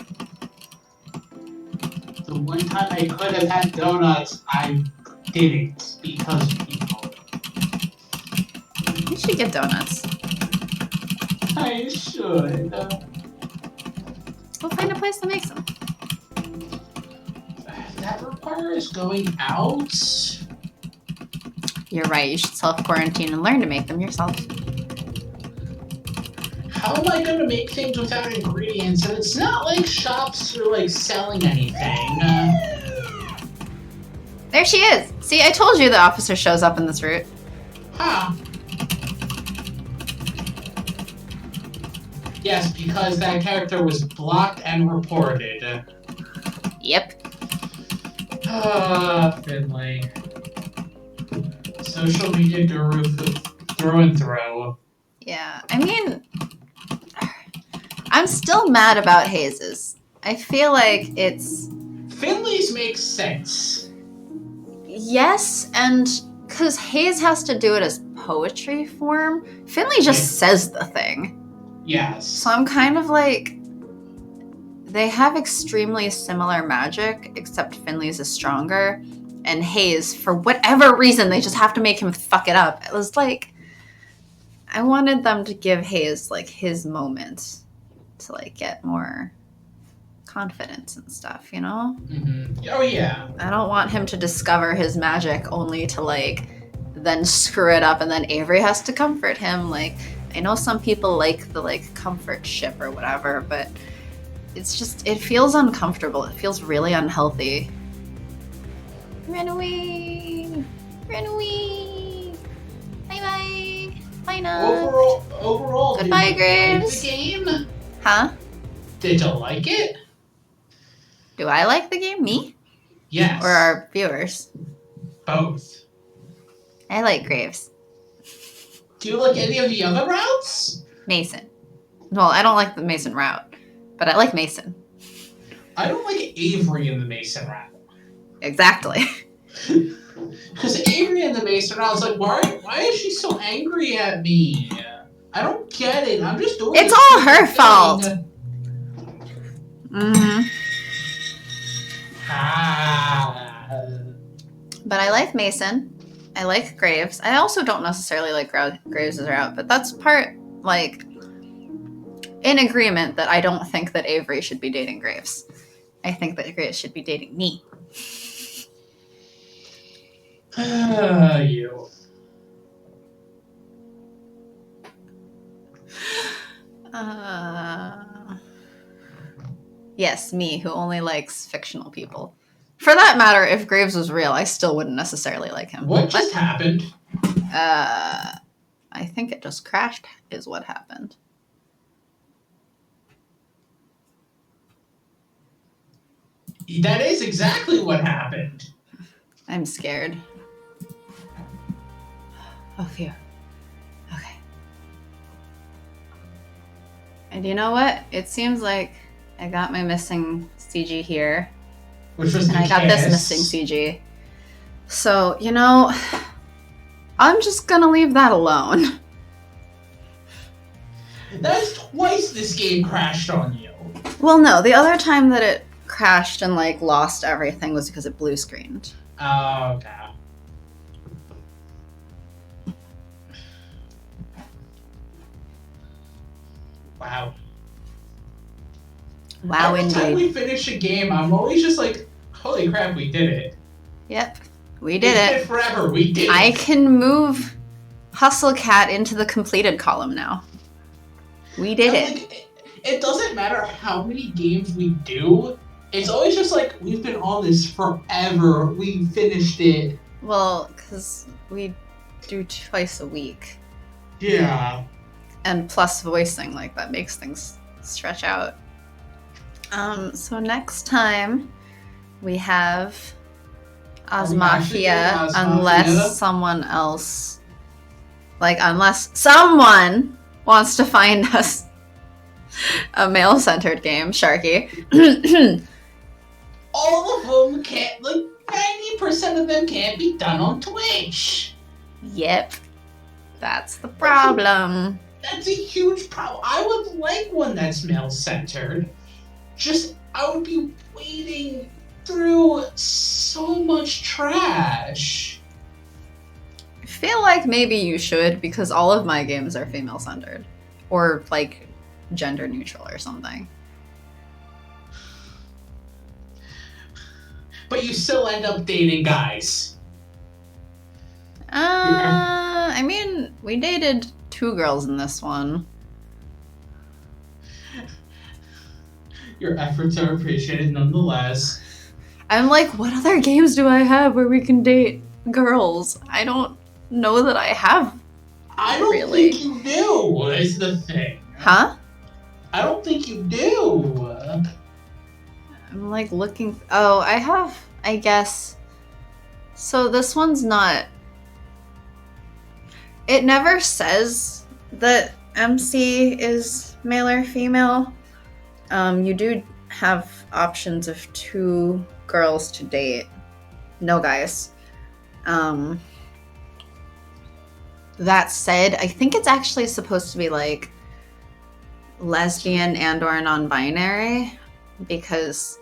The one time I could have had donuts, I didn't because people. You should get donuts. I should. We'll find a place that makes them. That requires going out. You're right. You should self-quarantine and learn to make them yourself. How am I going to make things without ingredients? And it's not like shops are like selling anything. There she is. See, I told you the officer shows up in this route. Huh. Yes, because that character was blocked and reported. Yep. Finley. Social media guru through and through. Yeah, I mean, I'm still mad about Hayes's. I feel like it's... Finley's makes sense. Yes, and because Hayes has to do it as poetry form, Finley just says the thing. Yes. So I'm kind of like... They have extremely similar magic, except Finley's is stronger. And Hayes, for whatever reason, they just have to make him fuck it up. It was like... I wanted them to give Hayes, like, his moment to, like, get more confidence and stuff, you know? Mm-hmm. Oh, yeah. I don't want him to discover his magic only to, like, then screw it up and then Avery has to comfort him. Like, I know some people like the, like, comfort ship or whatever, but it's just, it feels uncomfortable. It feels really unhealthy. Run away! Run away! Bye-bye! Bye now! Overall, Goodbye, did you like Graves. the game? Huh? Did you like it? Do I like the game? Me? Yes. Or our viewers? Both. I like Graves. Do you like any of the other routes? Mason. Well, I don't like the Mason route, but I like Mason. I don't like Avery in the Mason route. Exactly. Because Avery in the Mason route, I was like, why is she so angry at me? I don't get it. I'm just doing It's all her fault. Mm-hmm. But I like Mason. I like Graves. I also don't necessarily like Graves' route, but that's part, like, in agreement that I don't think that Avery should be dating Graves. I think that Graves should be dating me. You. Yes, me, who only likes fictional people. For that matter, if Graves was real, I still wouldn't necessarily like him. What just happened? I think it just crashed is what happened. That is exactly what happened. I'm scared. Oh, phew. Okay. And you know what? It seems like I got my missing CG here. Which was and I got this missing CG. So, you know, I'm just gonna leave that alone. That's twice this game crashed on you. Well, no, the other time that it crashed and, like, lost everything was because it blue screened. Oh, okay. Wow. Wow, Every time indeed. we finish a game, I'm always just like, holy crap, we did it. Yep, we did It's it. been forever, we did it. I can move Hustle Cat into the completed column now. We did it. Like, it doesn't matter how many games we do. It's always just like, we've been on this forever. We finished it. Well, because we do twice a week. Yeah. And plus voicing, like, that makes things stretch out. So next time we have Osmafia, unless someone else, like, unless someone wants to find us a male-centered game, Sharky. All of them can't, like, 90% of them can't be done on Twitch. Yep. That's the problem. That's a huge problem. I would like one that's male-centered. Just, I would be wading through so much trash. I feel like maybe you should, because all of my games are female-centered. Or, like, gender-neutral or something. But you still end up dating guys. I mean, we dated 2 girls in this one. Your efforts are appreciated nonetheless. I'm like, what other games do I have where we can date girls? I don't know that I have. I don't really. think you do, is the thing. Huh? I don't think you do. I'm like looking. Oh, I have, I guess. So this one's not. It never says that MC is male or female. You do have options of 2 girls to date. No guys. That said, I think it's actually supposed to be like lesbian and or non-binary because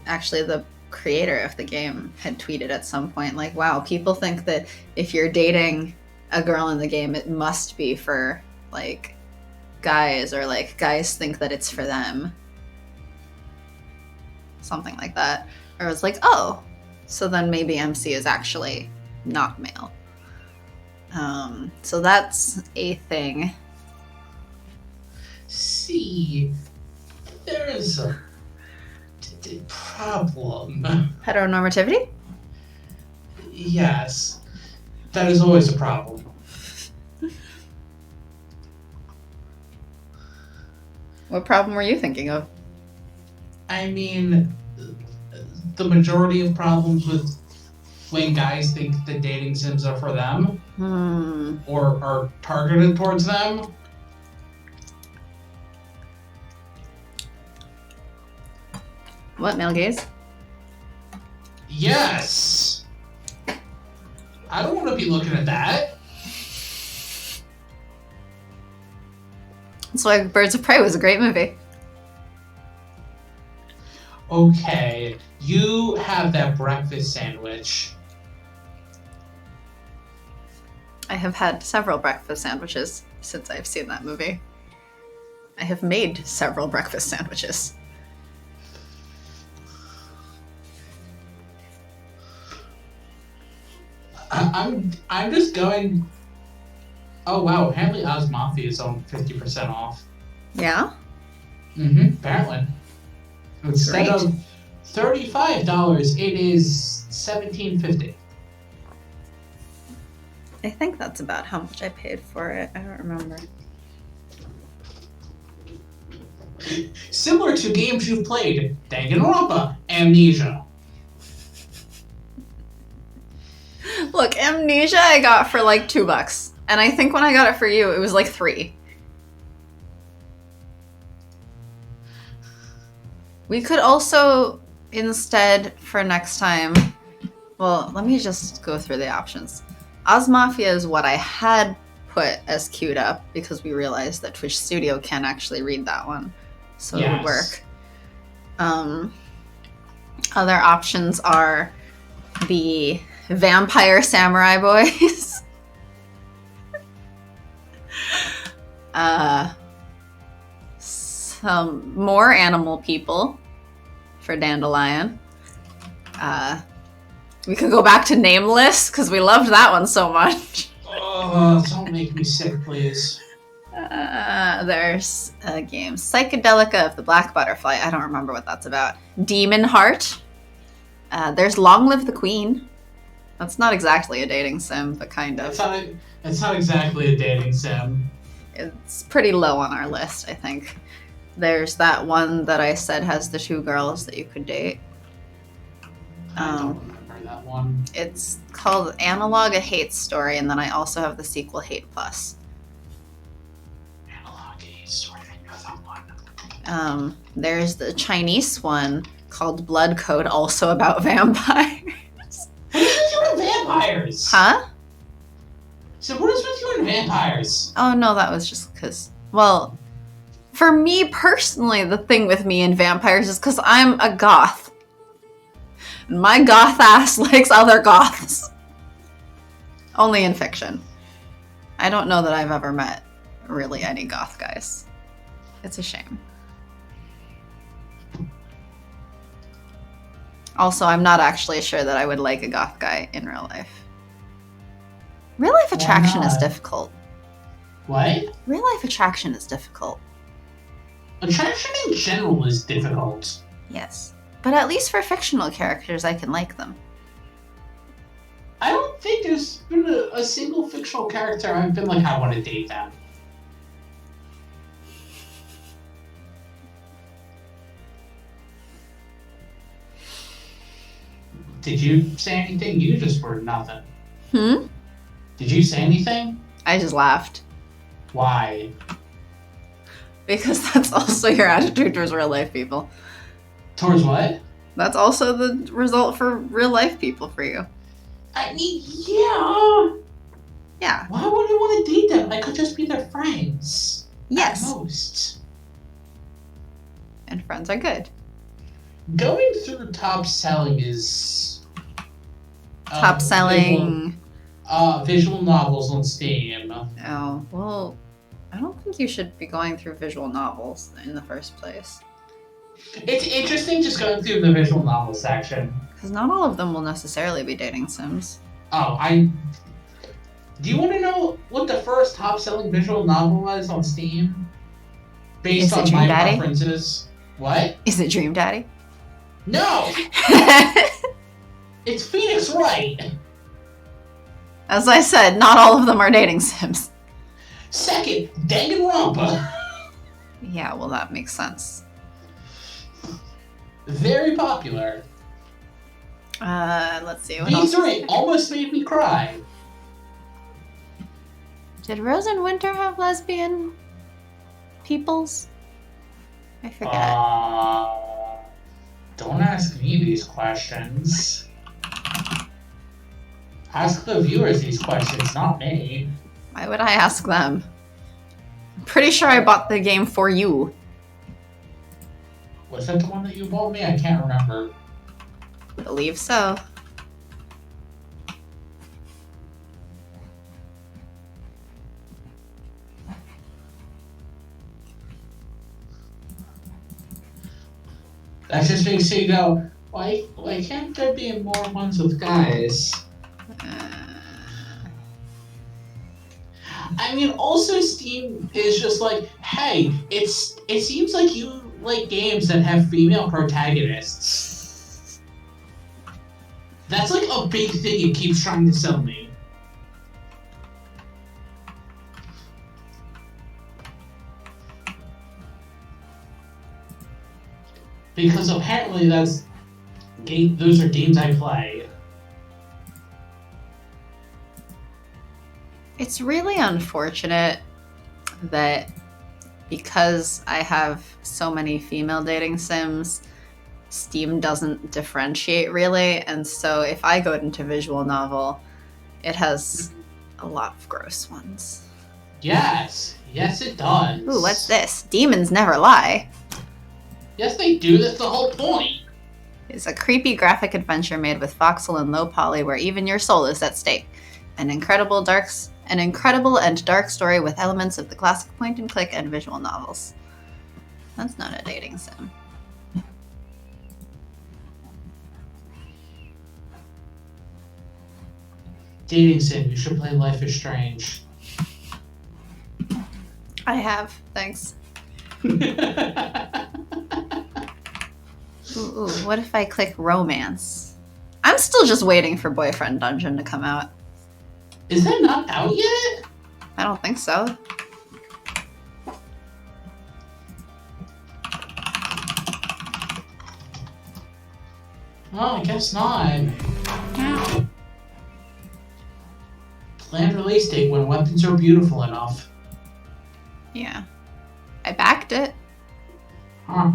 actually the creator of the game had tweeted at some point like, wow, people think that if you're dating a girl in the game, it must be for like guys, or like guys think that it's for them. Something like that. Or I was like, oh, so then maybe MC is actually not male. So that's a thing. See, there is a problem. Heteronormativity? Yes, that is always a problem. What problem were you thinking of? I mean, the majority of problems with when guys think that dating sims are for them or are targeted towards them. What, male gaze? Yes! I don't want to be looking at that. That's why Birds of Prey was a great movie. Okay, you have that breakfast sandwich. I have had several breakfast sandwiches since I've seen that movie. I have made several breakfast sandwiches. I'm just going. Oh wow, apparently Oz Mafia is on 50% off. Yeah? Apparently. Instead Great. of $35, it is $17.50. I think that's about how much I paid for it. I don't remember. Similar to games you've played, Danganronpa, Amnesia. Look, Amnesia I got for like $2. And I think when I got it for you, it was like $3. We could also, instead, for next time... Well, let me just go through the options. Oz Mafia is what I had put as queued up because we realized that Twitch Studio can actually read that one. So it would work. Other options are the Vampire Samurai Boys. Some more Animal People for Dandelion. We could go back to Nameless because we loved that one so much. Oh, don't make me sick, please. There's a game, Psychedelica of the Black Butterfly. I don't remember what that's about. Demon Heart. There's Long Live the Queen. That's not exactly a dating sim, but kind of. It's not exactly a dating sim. It's pretty low on our list, I think. There's that one that I said has the 2 girls that you could date. I don't remember that one. It's called Analog: A Hate Story, and then I also have the sequel Hate Plus. Analog: A Hate Story, I know that one. There's the Chinese one called Blood Code, also about vampires. What is with you and vampires? Huh? So what is with you and vampires? Oh no, that was just because, well, for me personally, the thing with me and vampires is because I'm a goth. My goth ass likes other goths. Only in fiction. I don't know that I've ever met really any goth guys. It's a shame. Also, I'm not actually sure that I would like a goth guy in real life. Real life attraction is difficult. What? Real life attraction is difficult. Attraction in general is difficult. Yes. But at least for fictional characters, I can like them. I don't think there's been a single fictional character I've been like, I want to date them. Did you say anything? You just were nothing. Hmm? Did you say anything? I just laughed. Why? Because that's also your attitude towards real life people. Towards what? That's also the result for real life people for you. I mean, yeah. Yeah. Why would I want to date them? I could just be their friends. Yes. At most. And friends are good. Going through top selling is... Top selling... Visual novels on Steam. Oh, well, I don't think you should be going through visual novels in the first place. It's interesting just going through the visual novel section. Because not all of them will necessarily be dating sims. Oh, do you want to know what the first top-selling visual novel was on Steam? Based on my preferences. What? Is it Dream Daddy? No! It's Phoenix Wright! As I said, not all of them are dating sims. Second, Danganronpa. Yeah, well, that makes sense. Very popular. Let's see. What These else? three almost made me cry. Did Rose and Winter have lesbian peoples? I forget. Don't ask me these questions. Ask the viewers these questions, not me. Why would I ask them? I'm pretty sure I bought the game for you. Was that the one that you bought me? I can't remember. Believe so. That just makes you go, why can't there be more ones with guys? I mean, also Steam is just like, hey, it seems like you like games that have female protagonists. That's like a big thing it keeps trying to sell me. Because apparently those are games I play. It's really unfortunate that because I have so many female dating sims, Steam doesn't differentiate really, and so if I go into visual novel, it has a lot of gross ones. Yes, it does. Ooh, what's this? Demons never lie. Yes, they do. That's the whole point. It's a creepy graphic adventure made with voxel and low poly where even your soul is at stake. An incredible and dark story with elements of the classic point-and-click and visual novels. That's not a dating sim. Dating sim, you should play Life is Strange. I have, thanks. Ooh, what if I click romance? I'm still just waiting for Boyfriend Dungeon to come out. Is that not out yet? I don't think so. Oh, I guess not. Planned release date when weapons are beautiful enough. Yeah. I backed it. Huh.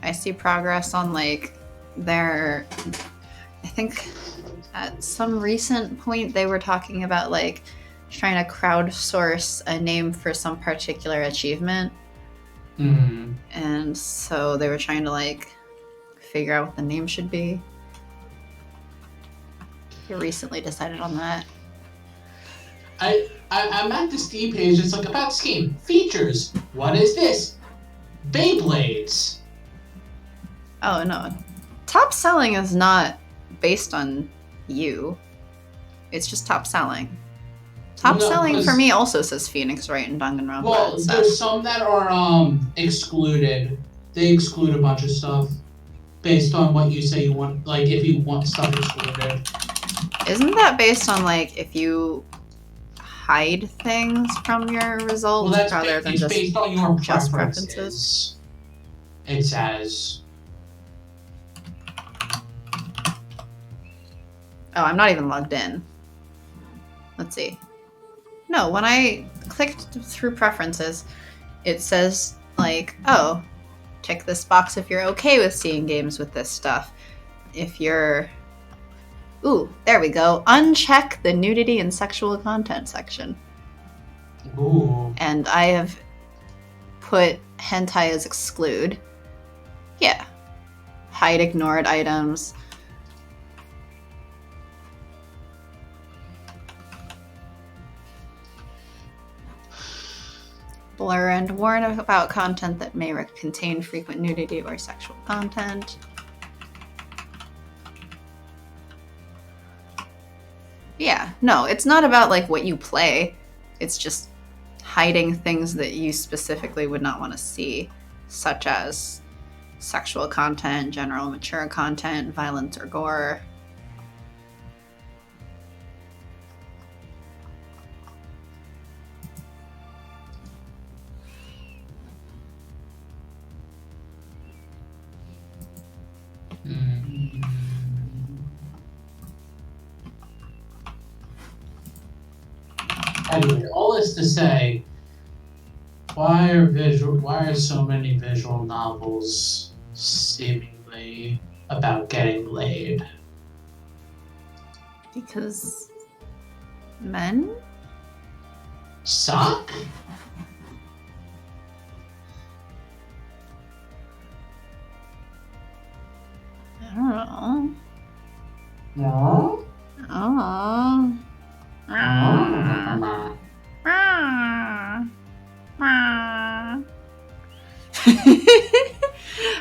I see progress on, like, their... I think at some recent point they were talking about, like, trying to crowdsource a name for some particular achievement. Mm-hmm. And so they were trying to, like, figure out what the name should be. They recently decided on that. I'm at the Steam page. It's like, about this game. Features. What is this? Beyblades. Oh, no. Top selling is not based on you. It's just top selling. Top selling for me also says Phoenix Wright and Danganronpa. Well, there's some that are excluded. They exclude a bunch of stuff based on what you say you want. Like, if you want stuff excluded. Isn't that based on, like, if you hide things from your results rather than just based on your preferences? It says. Oh, I'm not even logged in. Let's see. No, when I clicked through preferences, it says, like, oh, check this box if you're okay with seeing games with this stuff. If you're... Ooh, there we go. Uncheck the nudity and sexual content section. Ooh. And I have put hentai as exclude. Yeah. Hide ignored items. Blur and warn about content that may contain frequent nudity or sexual content. Yeah, no, it's not about, like, what you play. It's just hiding things that you specifically would not want to see, such as sexual content, general mature content, violence or gore. Anyway, all this to say, why are so many visual novels seemingly about getting laid? Because men suck? I don't know. No? Oh.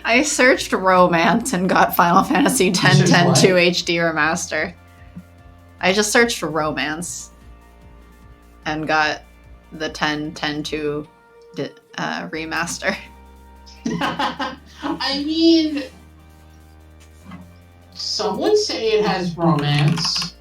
I searched romance and got Final Fantasy X-10 2 HD Remaster. I just searched romance and got the 10-10-2 remaster. I mean, some would say it has romance.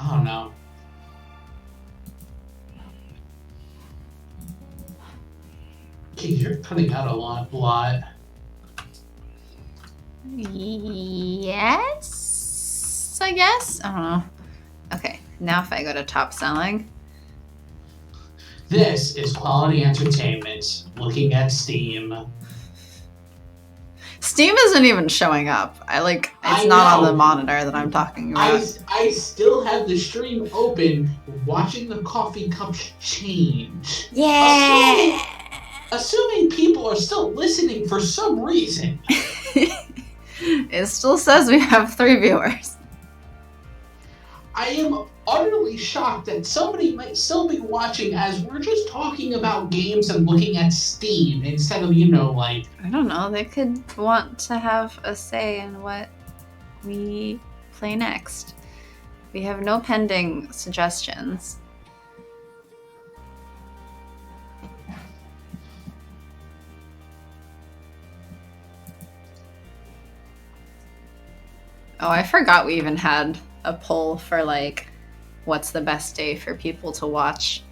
Oh no. Okay, you're cutting out a lot. Yes, I guess. I don't know. Okay, now if I go to top selling. This is quality entertainment. Looking at Steam. Steam isn't even showing up. It's not on the monitor that I'm talking about. I still have the stream open, watching the coffee cups change. Yeah! Assuming people are still listening for some reason. It still says we have 3 viewers. I am utterly shocked that somebody might still be watching as we're just talking about games and looking at Steam instead of, I don't know, they could want to have a say in what we play next. We have no pending suggestions. Oh, I forgot we even had a poll for, what's the best day for people to watch.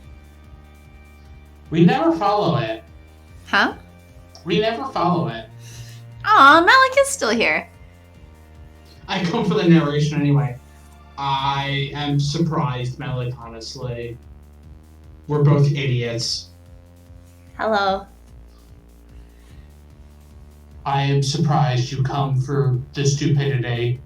We never follow it. Huh? We never follow it. Aw, Malik is still here. I come for the narration anyway. I am surprised, Malik, honestly. We're both idiots. Hello. I am surprised you come for the stupidity.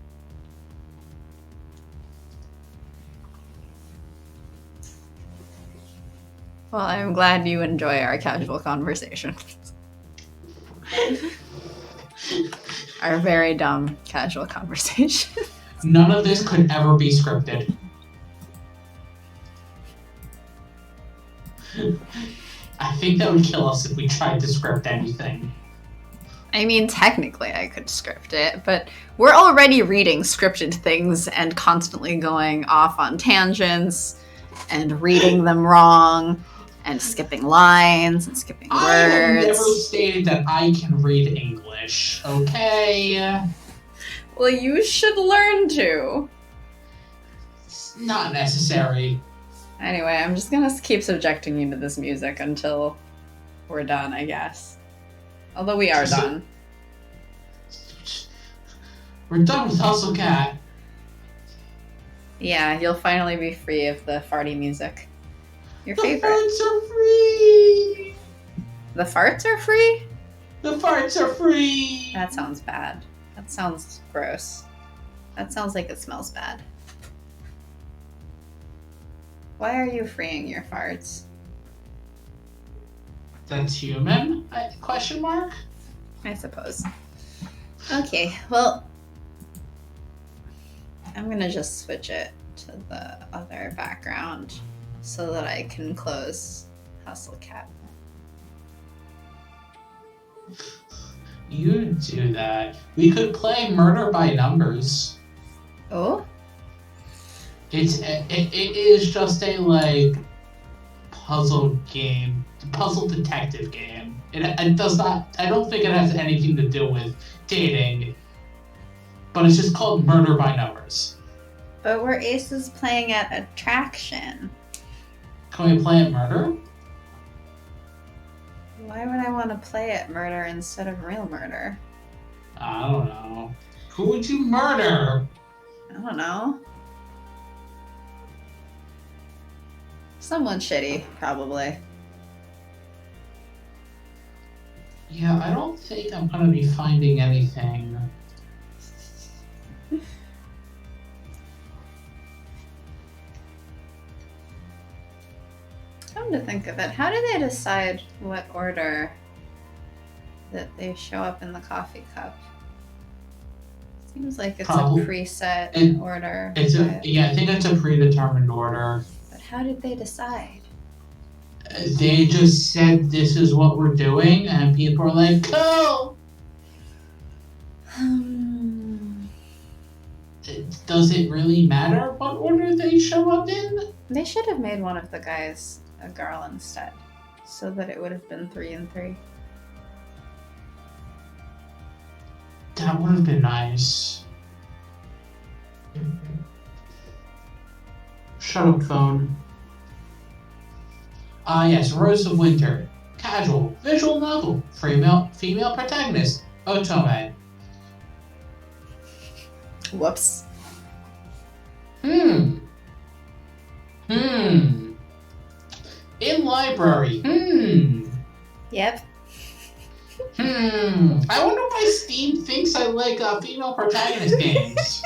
Well, I'm glad you enjoy our casual conversation. Our very dumb casual conversation. None of this could ever be scripted. I think that would kill us if we tried to script anything. I mean, technically I could script it, but we're already reading scripted things and constantly going off on tangents and reading them wrong and skipping lines and skipping words. I have never stated that I can read English, okay? Well, you should learn to. It's not necessary. Anyway, I'm just gonna keep subjecting you to this music until we're done, I guess. Although we are done. We're done with Hustle Cat. Yeah, you'll finally be free of the farty music. Your The favorite. farts are free! The farts are free? The farts are free! That sounds bad. That sounds gross. That sounds like it smells bad. Why are you freeing your farts? That's human? Question mark? I suppose. Okay, well, I'm gonna just switch it to the other background so that I can close Hustle Cat. You do that. We could play Murder by Numbers. Oh? It is just a puzzle game, puzzle detective game. It does not. I don't think it has anything to do with dating. But it's just called Murder by Numbers. But we're aces playing at Attraction. Can we play at Murder? Why would I want to play at Murder instead of Real Murder? I don't know. Who would you murder? I don't know. Someone shitty, probably. Yeah, I don't think I'm gonna be finding anything. Come to think of it, how do they decide what order that they show up in the coffee cup? Seems like it's a preset order. I think it's a predetermined order. But how did they decide? They just said this is what we're doing, and people are like, "Cool." Does it really matter what order they show up in? They should have made one of the guys a girl instead, so that it would have been 3 and 3. That would have been nice. Shut up, phone. Yes, Rose of Winter. Casual, visual novel. Female protagonist. Otome. Whoops. In library. Yep. I wonder why Steam thinks I like female protagonist games.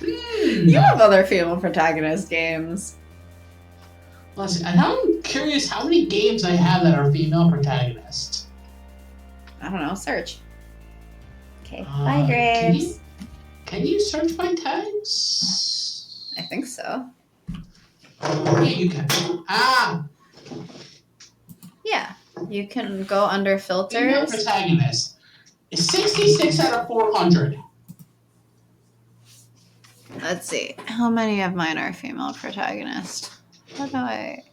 You have other female protagonist games. Listen, and I'm curious how many games I have that are female protagonists. I don't know. Search. Okay. Bye, Graves. Can you search by tags? I think so. Yeah, you can. Yeah. You can go under filters. Female protagonist. It's 66 out of 400. Let's see. How many of mine are female protagonist? How do I...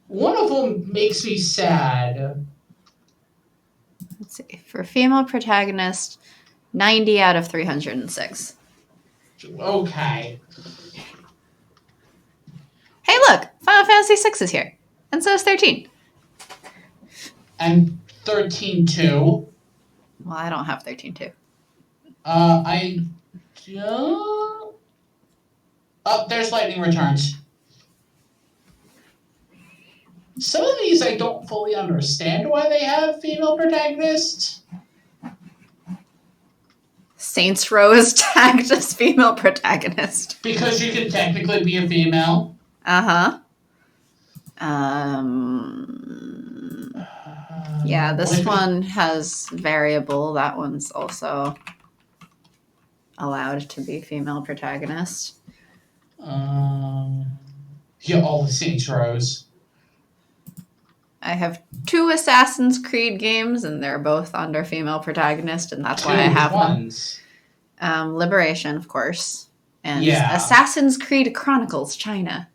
One of them makes me sad. Let's see. For female protagonist, 90 out of 306. Okay. Hey, look! Final Fantasy VI is here. And so is 13. And 13 too. Well, I don't have 13 too. I don't... Oh, there's Lightning Returns. Some of these I don't fully understand why they have female protagonists. Saints Row is tagged as female protagonist. Because you can technically be a female. Uh-huh. Yeah, this one has variable. That one's also allowed to be female protagonist. Yeah, all the Saints Rows. I have 2 Assassin's Creed games, and they're both under female protagonist, and that's why I have them. Liberation, of course, and Assassin's Creed Chronicles China.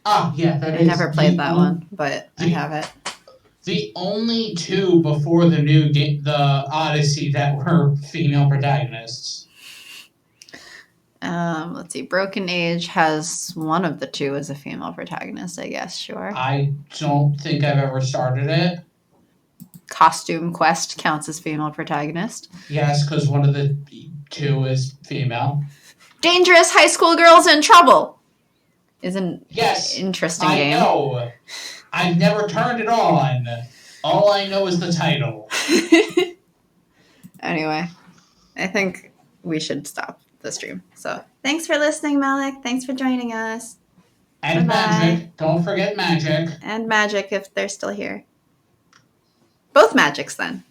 Yeah, I never played that one, but I have it. The only 2 before the new game, the Odyssey, that were female protagonists. Let's see. Broken Age has one of the 2 as a female protagonist, I guess. Sure. I don't think I've ever started it. Costume Quest counts as female protagonist. Yes, because one of the 2 is female. Dangerous High School Girls in Trouble is an interesting game. I know. I've never turned it on. All I know is the title. Anyway, I think we should stop the stream. So thanks for listening, Malik. Thanks for joining us. And Bye-bye. Magic. Don't forget Magic. And Magic if they're still here. Both Magics then.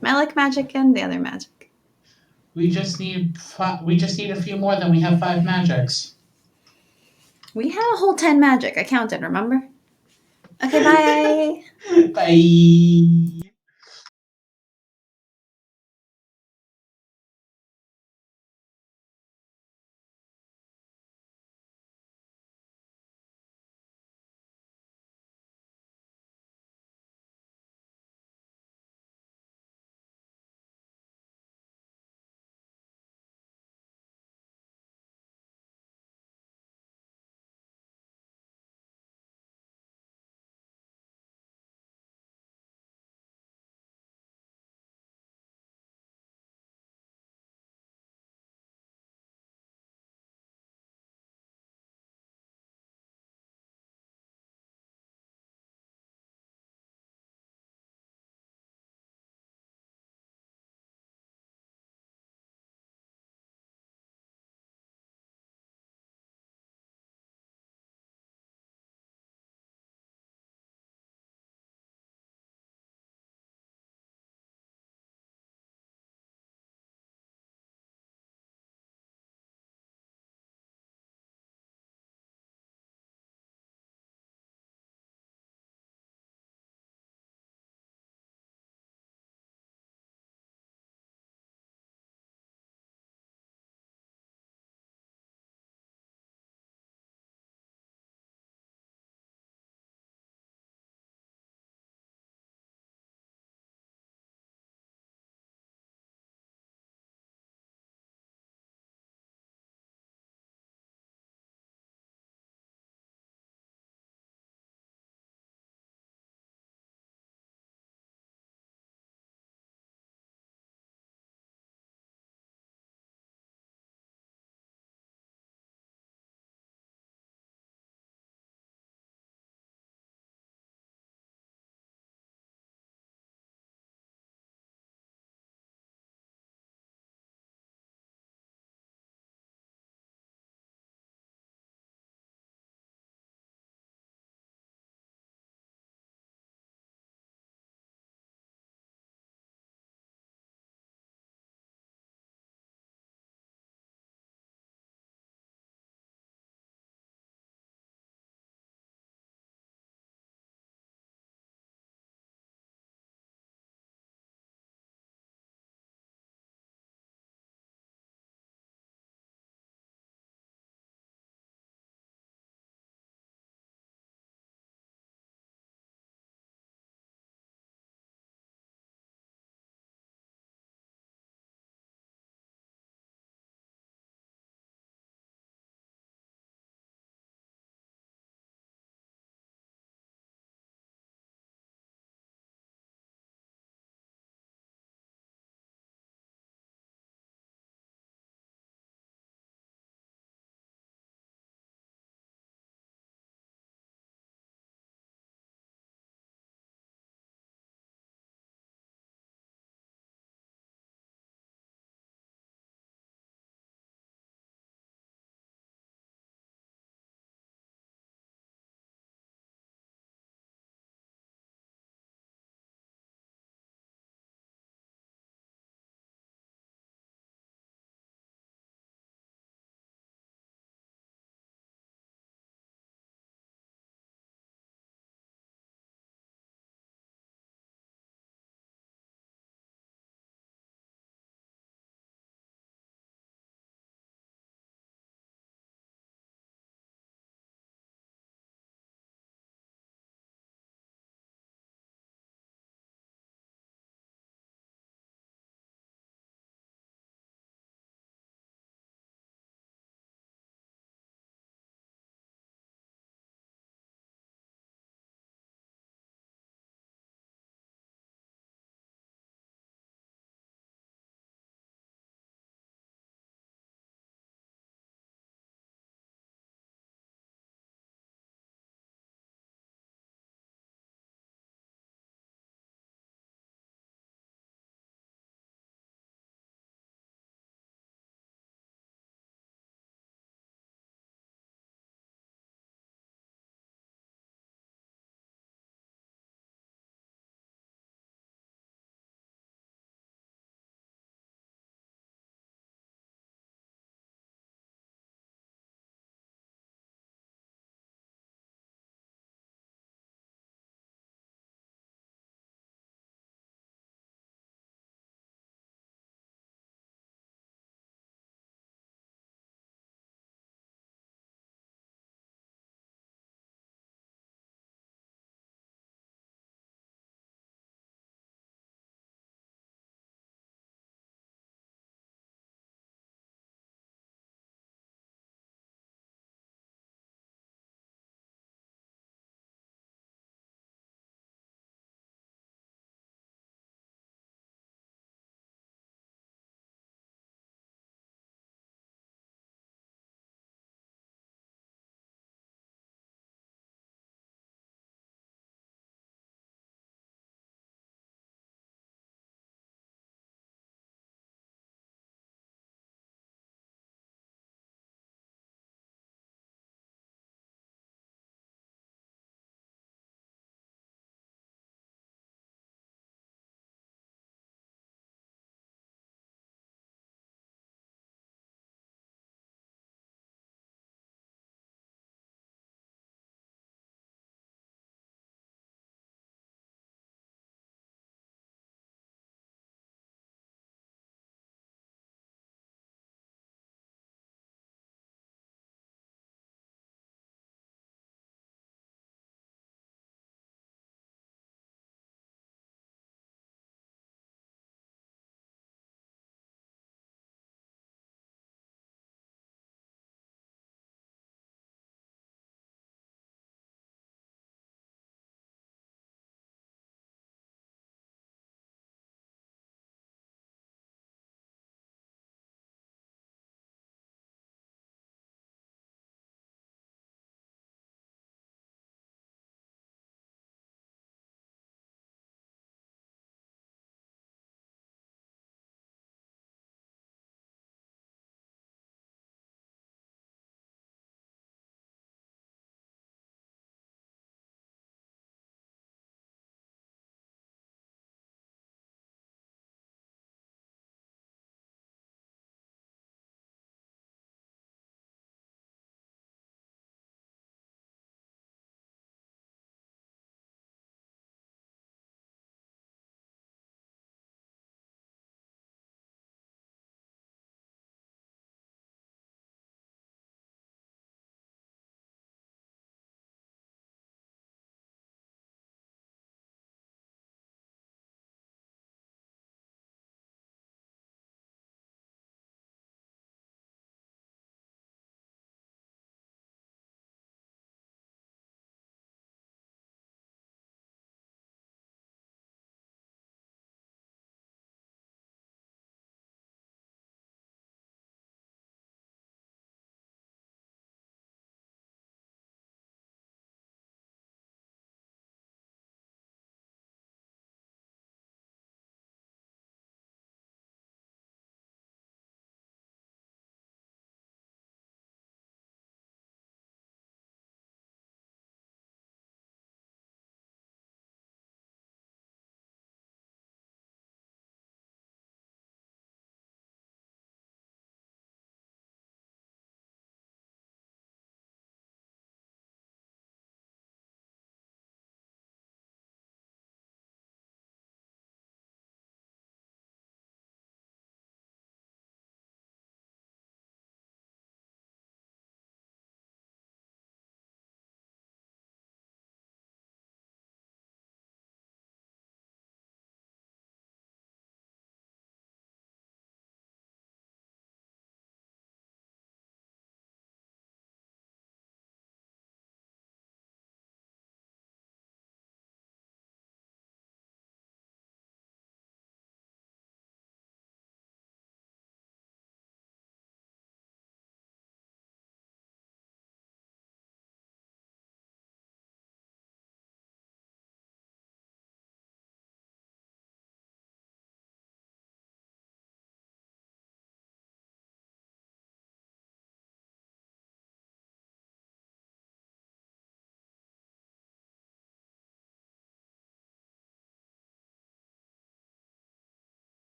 Malik Magic and the other Magic. We just need a few more than we have 5 Magics. We have a whole 10 Magic. I counted, remember? Okay, bye. Bye.